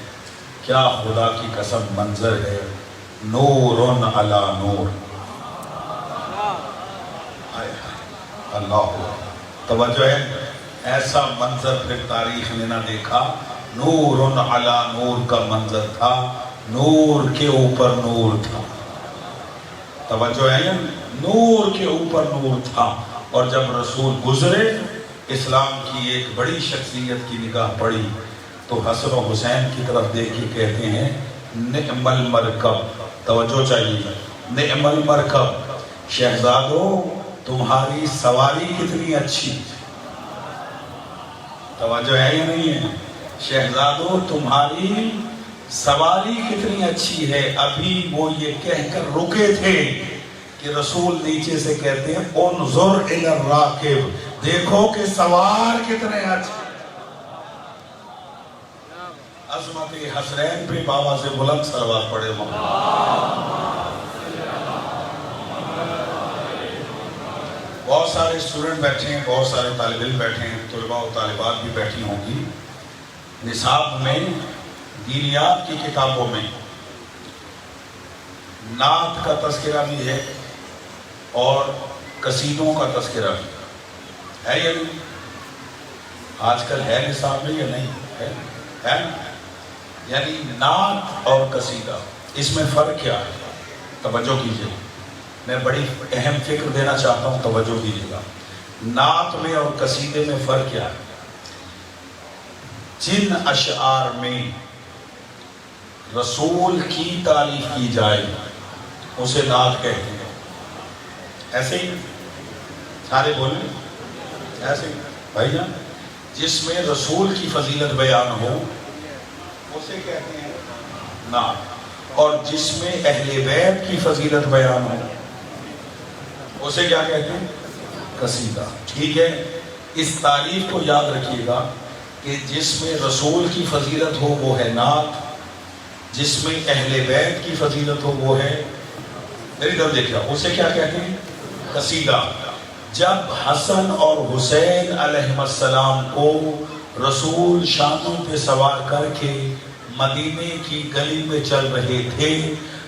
کیا خدا کی قسم منظر ہے، نور علی نور۔ اللہ، توجہ ہے، ایسا منظر پھر تاریخ نے نہ دیکھا۔ نور علی نور کا منظر تھا، نور کے اوپر نور تھا۔ توجہ ہے، نور کے اوپر نور تھا۔ اور جب رسول گزرے، اسلام کی ایک بڑی شخصیت کی نگاہ پڑی تو حسن و حسین کی طرف دیکھ کے کہتے ہیں نعم المرکب۔ توجہ چاہیے، نعم المرکب، شہزادو تمہاری سواری کتنی اچھی۔ توجہ ہے یا نہیں ہے؟ شہزادو تمہاری سواری کتنی اچھی ہے۔ ابھی وہ یہ کہہ کر رکے تھے کہ رسول نیچے سے کہتے ہیں انظر الی الراکب، دیکھو کہ سوار کتنے اچھے۔ عظمت حسنین پہ بابا سے بلند صلوات پڑھے بہت سارے اسٹوڈنٹ بیٹھے ہیں، بہت سارے طالب علم بیٹھے ہیں، طلباء و طالبات بھی بیٹھی ہوں گی۔ نصاب میں، دینیات کی کتابوں میں نعت کا تذکرہ بھی ہے اور قصیدوں کا تذکرہ بھی ہے یا نہیں؟ آج کل ہے نصاب میں یا نہیں ہے؟ یعنی نعت اور قصیدہ، اس میں فرق کیا ہے؟ توجہ کیجئے، میں بڑی اہم فکر دینا چاہتا ہوں، توجہ کیجئے گا۔ نعت میں اور قصیدے میں فرق کیا ہے؟ جن اشعار میں رسول کی تعریف کی جائے اسے نعت کہتے ہیں۔ ایسے ہی سارے بولیں، ایسے ہی بھائی جان، جس میں رسول کی فضیلت بیان ہو اسے کہتے ہیں نعت۔ اور جس میں اہل بیت کی فضیلت بیان ہو اسے کیا کہتے ہیں؟ قصیدہ. ٹھیک ہے، اس تعریف کو یاد رکھیے گا کہ جس میں رسول کی فضیلت ہو وہ ہے نعت، جس میں اہل بیت کی فضیلت ہو وہ ہے، میری طرف دیکھا، اسے کیا کہتے ہیں؟ قصیدہ. جب حسن اور حسین علیہ السلام کو رسول شانوں پہ سوار کر کے مدینے کی گلی میں چل رہے تھے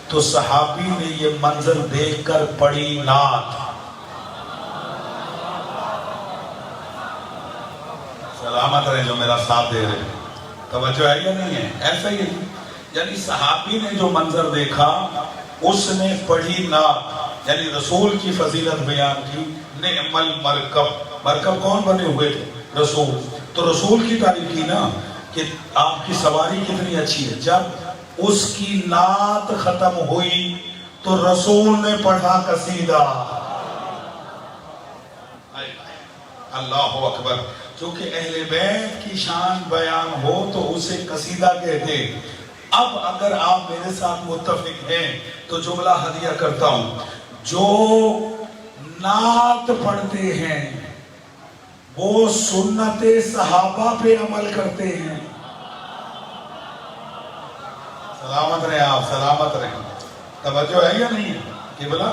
تو صحابی نے یہ منظر دیکھ کر پڑھی نعت. سلامت رہے جو میرا ساتھ دے رہے، توجہ ہے یا نہیں ہے؟ ایسا ہی ہے، یعنی صحابی نے جو منظر دیکھا اس نے پڑھی نعت، یعنی رسول کی فضیلت بیان کی. نعم المرکب، مرکب کون بنے ہوئے تھے؟ رسول. تو رسول کی تعریف کی نا کہ آپ کی سواری کتنی اچھی ہے. جب اس کی نعت ختم ہوئی تو رسول نے پڑھا قصیدہ. اللہ اکبر. چونکہ اہل بیت کی شان بیان ہو تو اسے قصیدہ کہتے. اب اگر آپ میرے ساتھ متفق ہیں تو جملہ ہدیہ کرتا ہوں. جو نعت پڑھتے ہیں وہ سنت صحابہ پہ عمل کرتے ہیں. سلامت رہے آپ، سلامت رہے. توجہ ہے یا نہیں ہے کہ بلا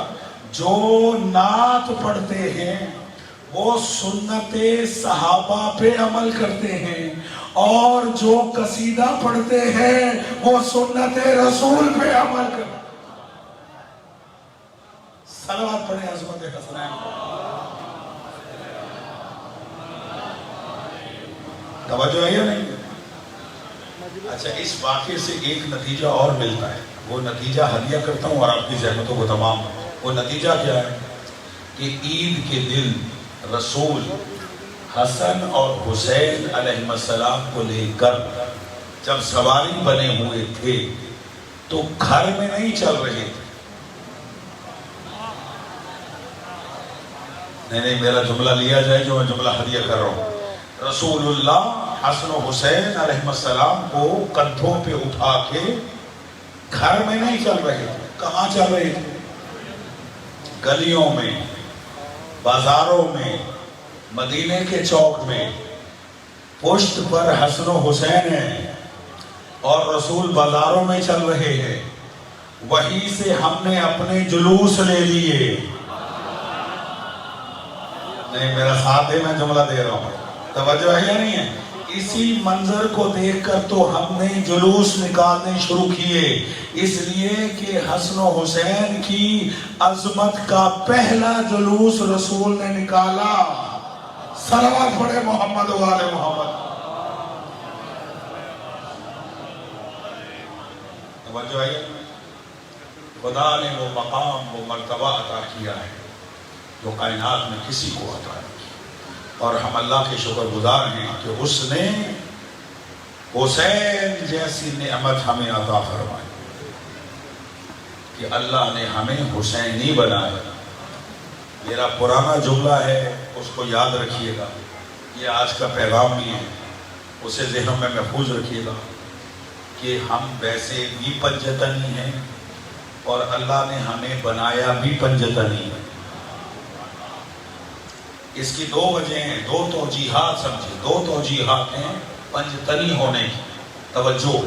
جو نعت پڑھتے ہیں وہ سنت صحابہ پہ عمل کرتے ہیں، اور جو قصیدہ پڑھتے ہیں وہ سنت رسول پہ عمل کرتے ہیں. صلوات پڑھیں عظمت حسنین. توجہ ہے یا نہیں؟ اچھا، اس واقعے سے ایک نتیجہ اور ملتا ہے، وہ نتیجہ ہدیہ کرتا ہوں اور آپ کی زحمتوں کو تمام. وہ نتیجہ کیا ہے کہ عید کے دن رسول حسن اور حسین علیہ السلام کو لے کر جب سواری بنے ہوئے تھے تو گھر میں نہیں چل رہے تھے. نہیں، میرا جملہ لیا جائے جو میں جملہ ہدیہ کر رہا ہوں. رسول اللہ حسن و حسین علیہ السلام کو کندھوں پہ اٹھا کے گھر میں نہیں چل رہے تھے. کہاں چل رہے تھے؟ گلیوں میں، بازاروں میں، مدینے کے چوک میں. پشت پر حسن و حسین ہیں اور رسول بازاروں میں چل رہے ہیں. وہیں سے ہم نے اپنے جلوس لے لیے. نہیں، میرا ساتھ ہے، میں جملہ دے رہا ہوں. توجہ ہے یا نہیں ہے؟ اسی منظر کو دیکھ کر تو ہم نے جلوس نکالنے شروع کیے، اس لیے کہ حسن و حسین کی عظمت کا پہلا جلوس رسول نے نکالا. صلوات پڑھے محمد و آل محمد. توجہ ہے؟ خدا نے وہ مقام، وہ مرتبہ عطا کیا ہے جو کائنات میں کسی کو عطا نہیں، اور ہم اللہ کے شکر گزار ہیں کہ اس نے حسین جیسی نعمت ہمیں عطا فرمائی کہ اللہ نے ہمیں حسینی بنایا. میرا پرانا جملہ ہے، اس کو یاد رکھیے گا، یہ آج کا پیغام بھی ہے، اسے ذہنوں میں محفوظ رکھیے گا کہ ہم ویسے بھی پنجتنی ہیں اور اللہ نے ہمیں بنایا بھی پنجتنی ہے. اس کی دو وجہ ہیں، دو توجیحات سمجھے، دو توجیحات ہیں پنجتنی ہونے کی. توجہ،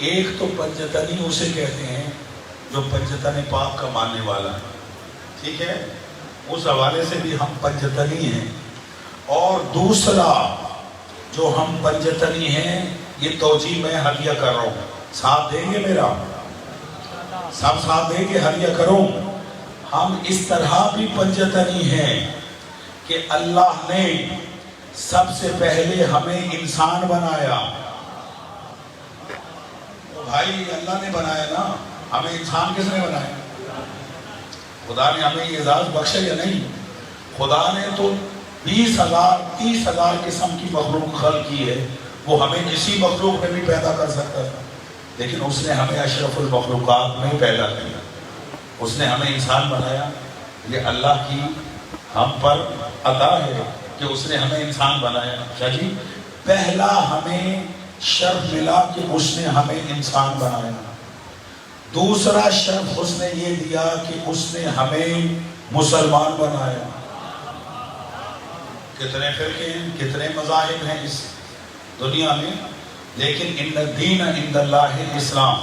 ایک تو پنجتنی اسے کہتے ہیں جو پنجتن پاک کا ماننے والا ہے، ٹھیک ہے، اس حوالے سے بھی ہم پنجتنی ہیں. اور دوسرا جو ہم پنجتنی ہیں، یہ توجیح میں ہدیہ کر رہا ہوں، ساتھ دیں گے میرا؟ سب ساتھ دیں گے؟ ہدیہ کروں. ہم اس طرح بھی پنجتنی ہیں کہ اللہ نے سب سے پہلے ہمیں انسان بنایا. بھائی اللہ نے بنایا نا، ہمیں انسان کس نے بنایا؟ خدا نے ہمیں یہ اعزاز بخشا یا نہیں؟ خدا نے تو 20,000 30,000 قسم کی مخلوق خلق کی ہے. وہ ہمیں کسی مخلوق میں بھی پیدا کر سکتا تھا، لیکن اس نے ہمیں اشرف المخلوقات میں پیدا کیا. اس نے ہمیں انسان بنایا. یہ اللہ کی ہم پر عطا ہے کہ اس نے ہمیں انسان بنایا. اچھا جی، پہلا ہمیں شرف ملا کہ اس نے ہمیں انسان بنایا. دوسرا شرف اس نے یہ دیا کہ اس نے ہمیں مسلمان بنایا. کتنے فرقے ہیں، کتنے مذاہب ہیں اس دنیا میں، لیکن ان الدین عند اللہ اسلام.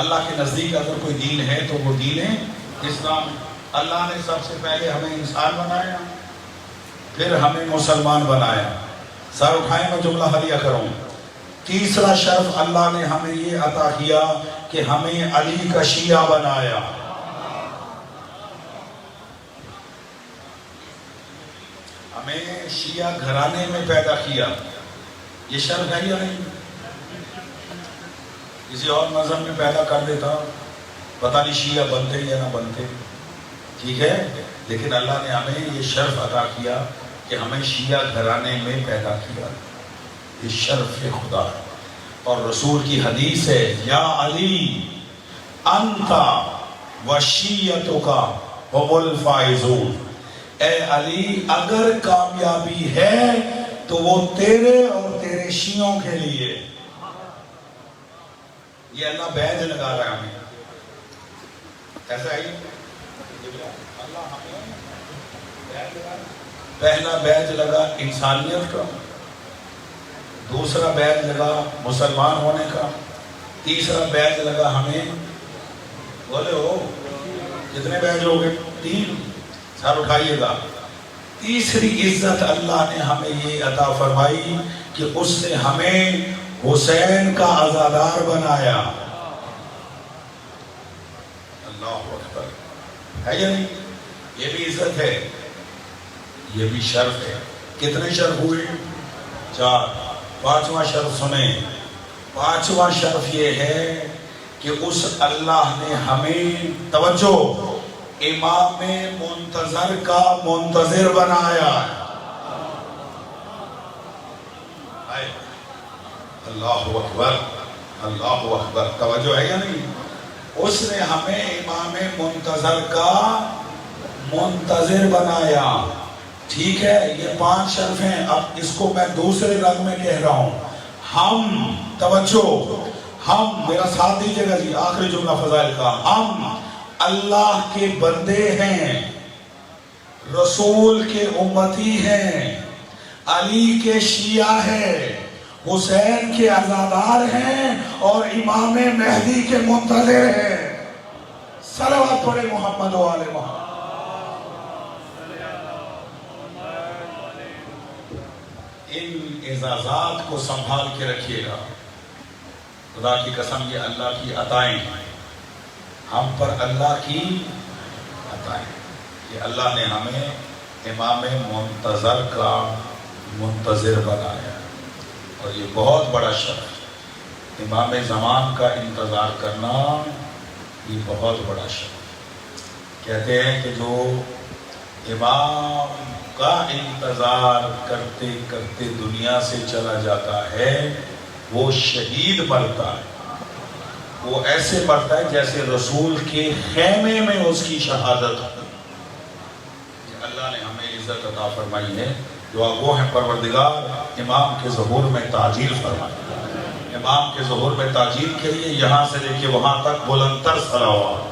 اللہ کے نزدیک اگر کوئی دین ہے تو وہ دین اسلام. اللہ نے سب سے پہلے ہمیں انسان بنایا، پھر ہمیں مسلمان بنایا. سر اٹھائیں میں جملہ حلیہ کروں. تیسرا شرف اللہ نے ہمیں یہ عطا کیا کہ ہمیں علی کا شیعہ بنایا. ہمیں شیعہ گھرانے میں پیدا کیا. یہ شرف ہے یا نہیں؟ کسی اور مذہب میں پیدا کر دیتا پتہ نہیں شیعہ بنتے یا نہ بنتے، ٹھیک ہے، لیکن اللہ نے ہمیں یہ شرف عطا کیا کہ ہمیں شیعہ گھرانے میں پیدا کیا. یہ شرف خدا ہے. اور رسول کی حدیث ہے، یا علی انتا و شیعتک هم الفائزون. اے علی اگر کامیابی ہے تو وہ تیرے اور تیرے شیعوں کے لیے. یہ اللہ بیعت لگا رہا ہے ہمیں. ایسا ہے اللہ ہمیں بیعت لگا. پہلا بیعت لگا انسانیت کا، دوسرا بیعت لگا مسلمان ہونے کا، تیسرا بیعت لگا ہمیں. بولے ہو کتنے بیعت ہو گئے؟ 3. سر اٹھائیے گا. تیسری عزت اللہ نے ہمیں یہ عطا فرمائی کہ اس نے ہمیں حسین کا عزادار بنایا. اللہ اکبر. ہے یا نہیں؟ یہ بھی عزت ہے، یہ بھی شرف ہے. کتنے شرف ہوئے؟ 4. 5واں شرف سنیں. 5واں شرف یہ ہے کہ اس اللہ نے ہمیں، توجہ، امام منتظر کا منتظر بنایا. اللہ اکبر، اللہ اکبر. توجہ ہے یا نہیں؟ اس نے ہمیں امام منتظر کا منتظر بنایا. ٹھیک ہے، یہ 5 شرف ہیں. اب اس کو میں دوسرے رنگ میں کہہ رہا ہوں. ہم، توجہ، ہم، میرا ساتھ دیجئے گا جی، آخری جملہ فضائل کا. ہم اللہ کے بندے ہیں، رسول کے امتی ہیں، علی کے شیعہ ہیں، حسین کے عزادار ہیں اور امام مہدی کے منتظر ہیں. صلوات پڑھے محمد و آل محمد. ان اعزازات کو سنبھال کے رکھیے گا. خدا کی قسم یہ اللہ کی عطائیں ہیں، ہم پر اللہ کی عطائیں کہ اللہ نے ہمیں امام منتظر کا منتظر بنایا. اور یہ بہت بڑا شرف، امام زمان کا انتظار کرنا یہ بہت بڑا شرف. کہتے ہیں کہ جو امام کا انتظار کرتے کرتے دنیا سے چلا جاتا ہے وہ شہید مرتا ہے. وہ ایسے مرتا ہے جیسے رسول کے خیمے میں اس کی شہادت ہو. اللہ نے ہمیں عزت عطا فرمائی ہے. دعا گو ہیں پروردگار امام کے ظہور میں تاجیل فرمائے. امام کے ظہور میں تاجیل کے لیے یہاں سے لے کے وہاں تک بلندتر صلوات.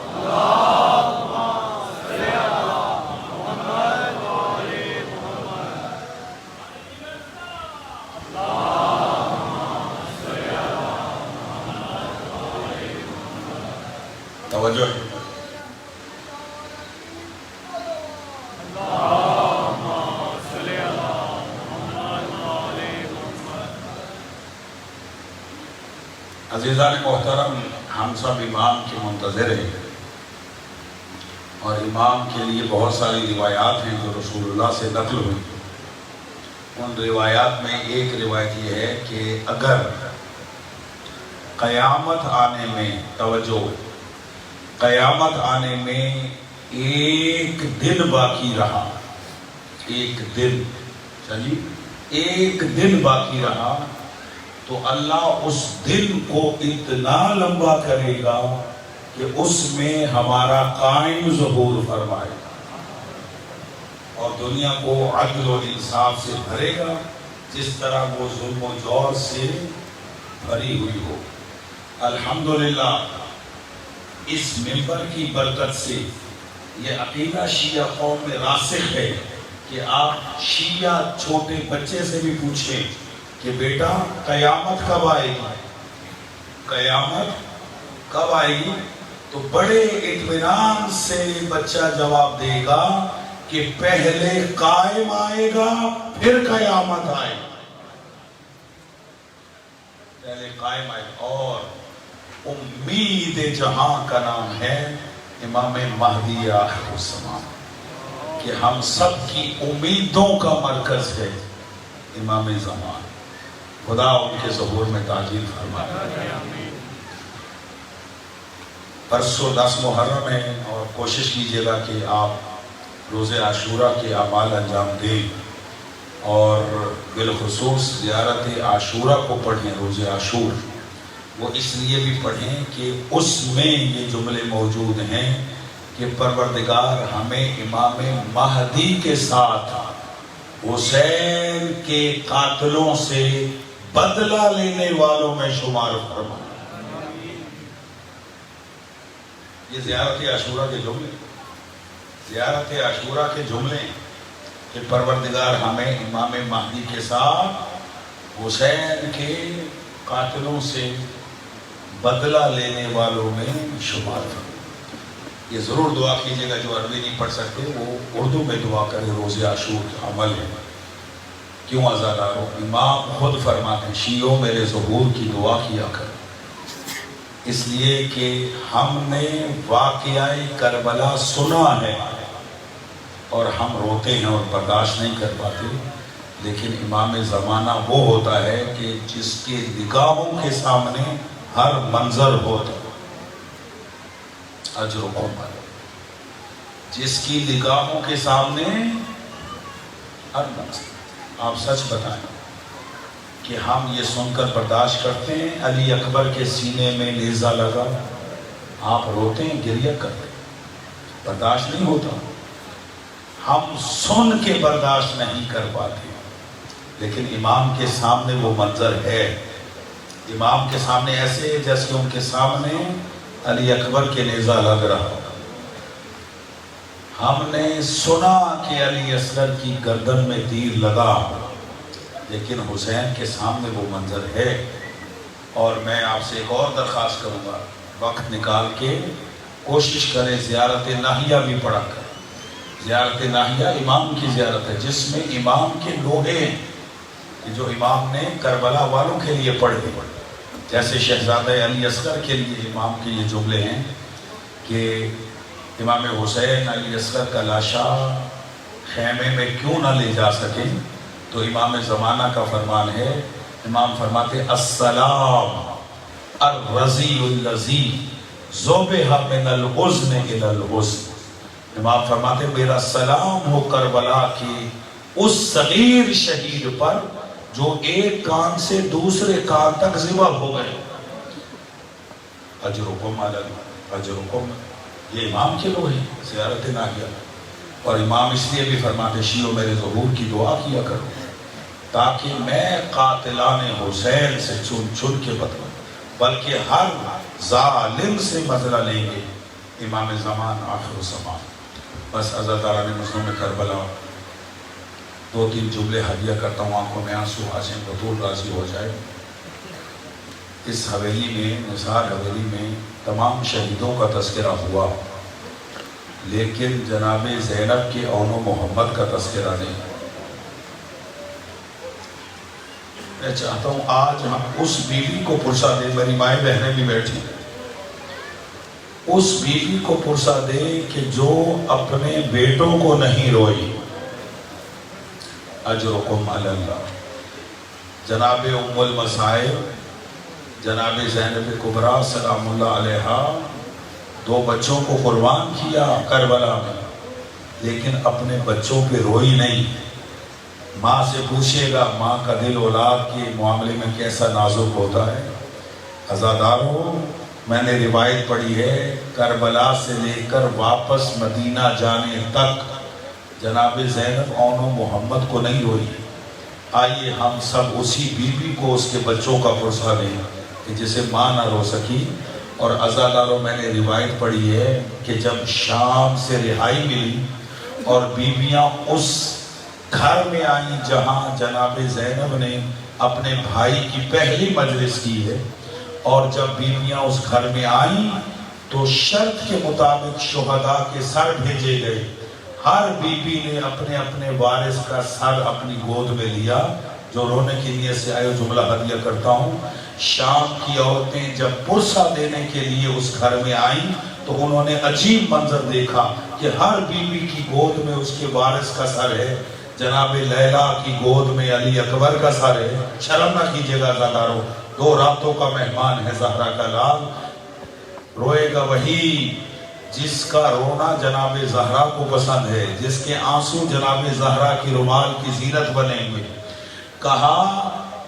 توجہ ہے. عزیزان محترم، ہم سب امام کے منتظر ہیں اور امام کے لیے بہت ساری روایات ہیں جو رسول اللہ سے نقل ہوئی. ان روایات میں ایک روایت یہ ہے کہ اگر قیامت آنے میں، توجہ، قیامت آنے میں ایک دن باقی رہا، ایک دن، چلیے ایک دن باقی رہا تو اللہ اس دن کو اتنا لمبا کرے گا کہ اس میں ہمارا قائم ظہور فرمائے گا اور دنیا کو عدل و انصاف سے بھرے گا جس طرح وہ ظلم و جور سے بھری ہوئی ہو. الحمدللہ اس منبر کی برکت سے یہ عقیدہ شیعہ قوم میں راسخ ہے کہ آپ شیعہ چھوٹے بچے سے بھی پوچھیں کہ بیٹا قیامت کب آئے گی، قیامت کب آئے گی، تو بڑے اطمینان سے بچہ جواب دے گا کہ پہلے قائم آئے گا پھر قیامت آئے گا، پہلے قائم آئے گا۔ اور امید جہاں کا نام ہے امام مہدی آخر الزمان، کہ ہم سب کی امیدوں کا مرکز ہے امام زمان، خدا ان کے ظہور میں تعجیل فرمائے۔ پرسوں 10 محرم ہے اور کوشش کیجیے گا کہ آپ روز عاشورہ کے اعمال انجام دیں، اور بالخصوص زیارت عاشورہ کو پڑھیں، روز عاشور وہ اس لیے بھی پڑھیں کہ اس میں یہ جملے موجود ہیں کہ پروردگار ہمیں امام مہدی کے ساتھ حسین کے قاتلوں سے بدلہ لینے والوں میں شمار فرمائے۔ یہ زیارت عاشورہ کے جملے، زیارت عاشورہ کے جملے کہ پروردگار ہمیں امام مہدی کے ساتھ حسین کے قاتلوں سے بدلہ لینے والوں میں شمار فرمائے۔ یہ ضرور دعا کیجئے گا، جو عربی نہیں پڑھ سکتے وہ اردو میں دعا کرے، روز عاشور کا عمل ہے۔ کیوں عزادارو، امام خود فرماتے ہیں شیعوں میرے ظہور کی دعا کیا کرو، اس لیے کہ ہم نے واقعہ کربلا سنا ہے اور ہم روتے ہیں اور برداشت نہیں کر پاتے، لیکن امام زمانہ وہ ہوتا ہے کہ جس کے نگاہوں کے سامنے ہر منظر ہوتا، اجرکم جس کی نگاہوں کے سامنے ہر منظر۔ آپ سچ بتائیں کہ ہم یہ سن کر برداشت کرتے ہیں علی اکبر کے سینے میں نیزہ لگا، آپ روتے ہیں، گریہ کرتے ہیں، برداشت نہیں ہوتا، ہم سن کے برداشت نہیں کر پاتے، لیکن امام کے سامنے وہ منظر ہے، امام کے سامنے ایسے جیسے ان کے سامنے علی اکبر کے نیزہ لگ رہا۔ ہم نے سنا کہ علی اصغر کی گردن میں تیر لگا، لیکن حسین کے سامنے وہ منظر ہے۔ اور میں آپ سے ایک اور درخواست کروں گا، وقت نکال کے کوشش کریں زیارت ناہیہ بھی پڑھا کریں۔ زیارت ناہیہ امام کی زیارت ہے جس میں امام کے لوہے ہیں جو امام نے کربلا والوں کے لیے پڑھے، جیسے شہزادہ علی اصغر کے لیے امام کے یہ جملے ہیں کہ امام حسین علی اصغر کا لاشا خیمے میں کیوں نہ لے جا سکے، تو امام زمانہ کا فرمان ہے، امام فرماتے السلام الرضی الذی ذبح من الحزن الی الحزن، امام فرماتے میرا سلام ہو کربلا کی اس صغیر شہید پر جو ایک کان سے دوسرے کان تک ذبح ہو گئے۔ اجرکم علی اجرکم، یہ امام کے لوگ ہیں زیارت ناہیہ۔ اور امام اس لیے بھی فرماتے شیعوں میرے ظہور کی دعا کیا کرو تاکہ میں قاتلان حسین سے چن چن کے بدلوں، بلکہ ہر ظالم سے بدلہ لیں گے امام زمان آخر الزمان۔ بس عزاداران مظلوم کربلا، 2-3 جملے ہدیہ کرتا ہوں، آنکھوں میں آنسو حسین بطول راضی ہو جائے۔ اس حویلی میں، نثار حویلی میں تمام شہیدوں کا تذکرہ ہوا، لیکن جناب زینب کے اون و محمد کا تذکرہ نہیں۔ میں چاہتا ہوں آج ہم اس بیوی کو پرسا دیں، میری مائیں بہنیں بھی بیٹھی، اس بیوی کو پرسا دیں کہ جو اپنے بیٹوں کو نہیں روئی۔ اجرکم علی اللہ۔ جناب ام المصائب جناب زینب کبریٰ سلام اللہ علیہا 2 بچوں کو قربان کیا کربلا میں، لیکن اپنے بچوں پہ روئی نہیں۔ ماں سے پوچھے گا، ماں کا دل اولاد کے معاملے میں کیسا نازک ہوتا ہے۔ عزاداروں، میں نے روایت پڑھی ہے کربلا سے لے کر واپس مدینہ جانے تک جناب زینب اون و محمد کو نہیں روئی۔ آئیے ہم سب اسی بی بی کو اس کے بچوں کا پرسا دیں کہ جسے ماں نہ رو سکی اور عزاداروں میں نے روایت پڑھی ہے کہ جب شام سے رہائی ملی اور بیویاں اس گھر میں آئیں جہاں جناب زینب نے اپنے بھائی کی پہلی مجلس کی ہے، اور جب بیویاں اس گھر میں آئیں تو شرط کے مطابق شہداء کے سر بھیجے گئے. ہر بیوی نے اپنے اپنے وارث کا سر اپنی گود میں لیا. جو رونے کی نیت سے آئے جملہ ہدیہ کرتا ہوں. شام کی عورتیں جب پرسہ دینے کے لیے اس گھر میں آئیں تو انہوں نے عجیب منظر دیکھا کہ ہر بیوی کی گود میں اس کے وارث کا سر ہے. جناب لیلا کی گود میں علی اکبر کا سر ہے. شرم نہ کیجیے گا عزادارو، 2 راتوں کا مہمان ہے زہرا کا لال. روئے گا وہی جس کا رونا جناب زہرا کو پسند ہے، جس کے آنسو جناب زہرا کی رومال کی زینت بنیں گے. کہا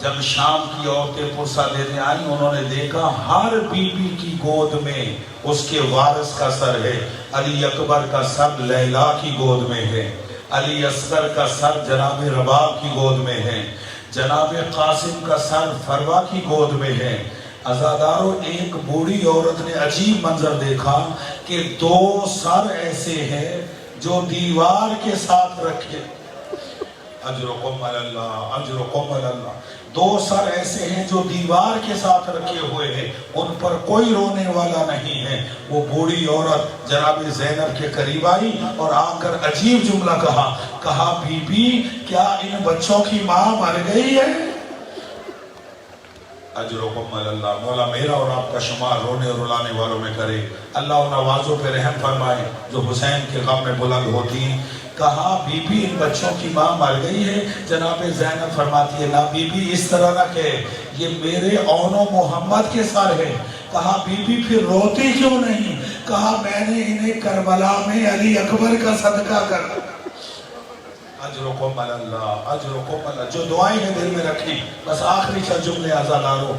جب شام کی عورتیں پرسہ دینے آئیں انہوں نے دیکھا ہر بیوی کی گود میں اس کے وارث کا سر ہے. علی اکبر کا سر لیلا کی گود میں ہے، علی اصغر کا سر جناب رباب کی گود میں ہے، جناب قاسم کا سر فروا کی گود میں ہے. عزادارو ایک بوڑھی عورت نے عجیب منظر دیکھا کہ 2 سر ایسے ہیں جو دیوار کے ساتھ رکھے. اجرکم اللہ، اجرکم اللہ. 2 سر ایسے ہیں جو دیوار کے ساتھ رکھے ہوئے ہیں، ان پر کوئی رونے والا نہیں ہے. وہ بوڑھی عورت جناب زینب کے قریب آئی اور آ کر عجیب جملہ کہا بی بی کیا ان بچوں کی ماں مر گئی ہے؟ اجرکم اللہ. مولا میرا اور آپ کا شمار رونے اور رلانے والوں میں کرے. اللہ ان آوازوں پہ رحم فرمائے جو حسین کے غم میں بلند ہوتی ہیں. کہا بی بی ان بچوں کی ماں مر گئی ہے. جناب زینب فرماتی ہے نہ بی بی اس طرح نہ کہے، یہ میرے اون و محمد کے سر ہے. کہا بی بی پھر روتی کیوں نہیں؟ کہا میں نے انہیں کربلا میں علی اکبر کا صدقہ کرا. اجرکم اللہ، اجرکم اللہ. جو دعائیں ہیں دل میں رکھی. بس آخری چند جملے عزادارو.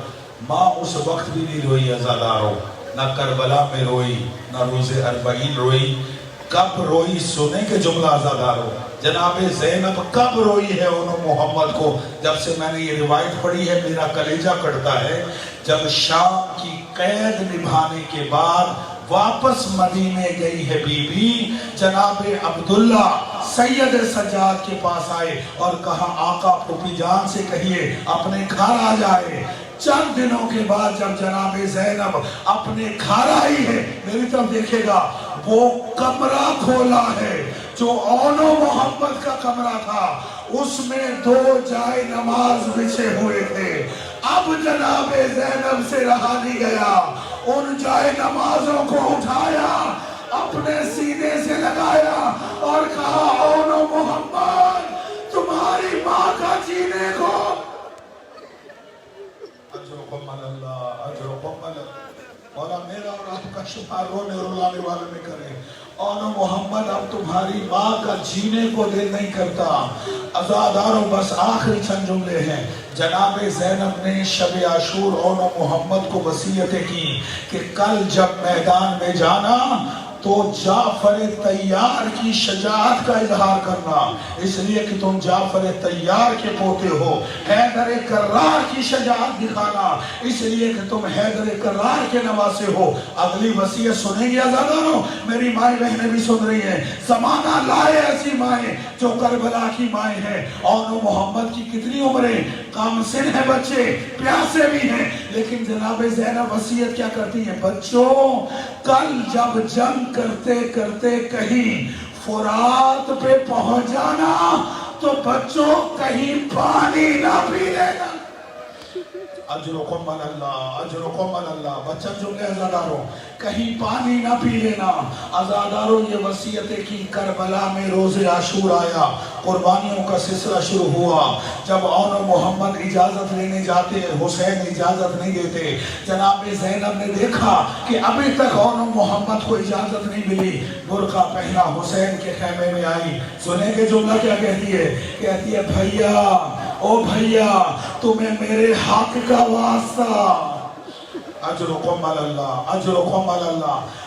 ماں اس وقت بھی نہیں روئی عزادارو، نہ کربلا میں روئی، نہ روز 40 روئی. کب روئی سنے کے جملہ عزادارو. جناب زینب کب روئی ہے انہوں محمد کو؟ جب سے میں نے یہ روایت پڑھی ہے میرا کلیجہ کٹتا ہے. جب شام کی قید نبھانے کے بعد واپس مدینے گئی ہے بی بی، جناب عبداللہ سید سجاد کے پاس آئے اور کہا آقا پھوپھی جان سے کہیے اپنے گھر آ جائے. چند دنوں کے بعد جب جناب زینب اپنے گھر آئی ہے، میری طرف دیکھے گا، وہ کمرہ کھولا ہے جو اون و محمد کا کمرہ تھا. اس میں 2 جائے نماز بچھے ہوئے تھے. اب جناب زینب سے رہا نہیں گیا. ان جائے نمازوں کو اٹھایا، اپنے سینے سے لگایا اور کہا اون و محمد تمہاری ماں کا جینے کو. اجرکم اللہ، اجرکم اللہ. مولا میرا اور آپ کا شمار رونے اور رلانے والے میں کرے. اون و محمد اب تمہاری ماں کا جینے کو دل نہیں کرتا. عزاداروں بس آخری چند جملے ہیں. جناب زینب نے شب عاشور اون و محمد کو وصیتیں کی کہ کل جب میدان میں جانا تو جعفر طیار کی شجاعت کا اظہار کرنا، اس لیے کہ تم جعفر طیار کے پوتے ہو. حیدر کرار کی شجاعت دکھانا، اس لیے کہ تم حیدر کرار کے نواسے ہو. اگلی وصیت سنیں گے عزاداروں؟ میری مائیں بہنیں بھی سن رہی ہیں. زمانہ لائے ایسی مائیں جو کربلا کی مائیں ہیں. اون و محمد کی کتنی عمریں، کام سن ہیں بچے، پیاسے بھی ہیں، لیکن جناب زینب وصیت کیا کرتی ہیں؟ بچوں کل جب جنگ کرتے کرتے کہیں فرات پہ پہنچ جانا تو بچوں کہیں پانی نہ پی لینا. اجرکم اللہ، اجرکم اللہ. بچن جملے عزاداروں کہیں پانی نہ پی لینا. عزاداروں یہ وصیتیں کی. کربلا میں روز عاشور آیا، قربانیوں کا سلسلہ شروع ہوا. جب اون و محمد اجازت لینے جاتے حسین اجازت نہیں دیتے. جناب زینب نے دیکھا کہ ابھی تک اون و محمد کو اجازت نہیں ملی. برقع پہنا حسین کے خیمے میں آئی. سنیں کہ جملہ کیا کہتی ہے؟ کہتی ہے بھیا، او بھیا تمہیں میرے حق کا واسطہ. اجرکم اللہ، اجرکم اللہ.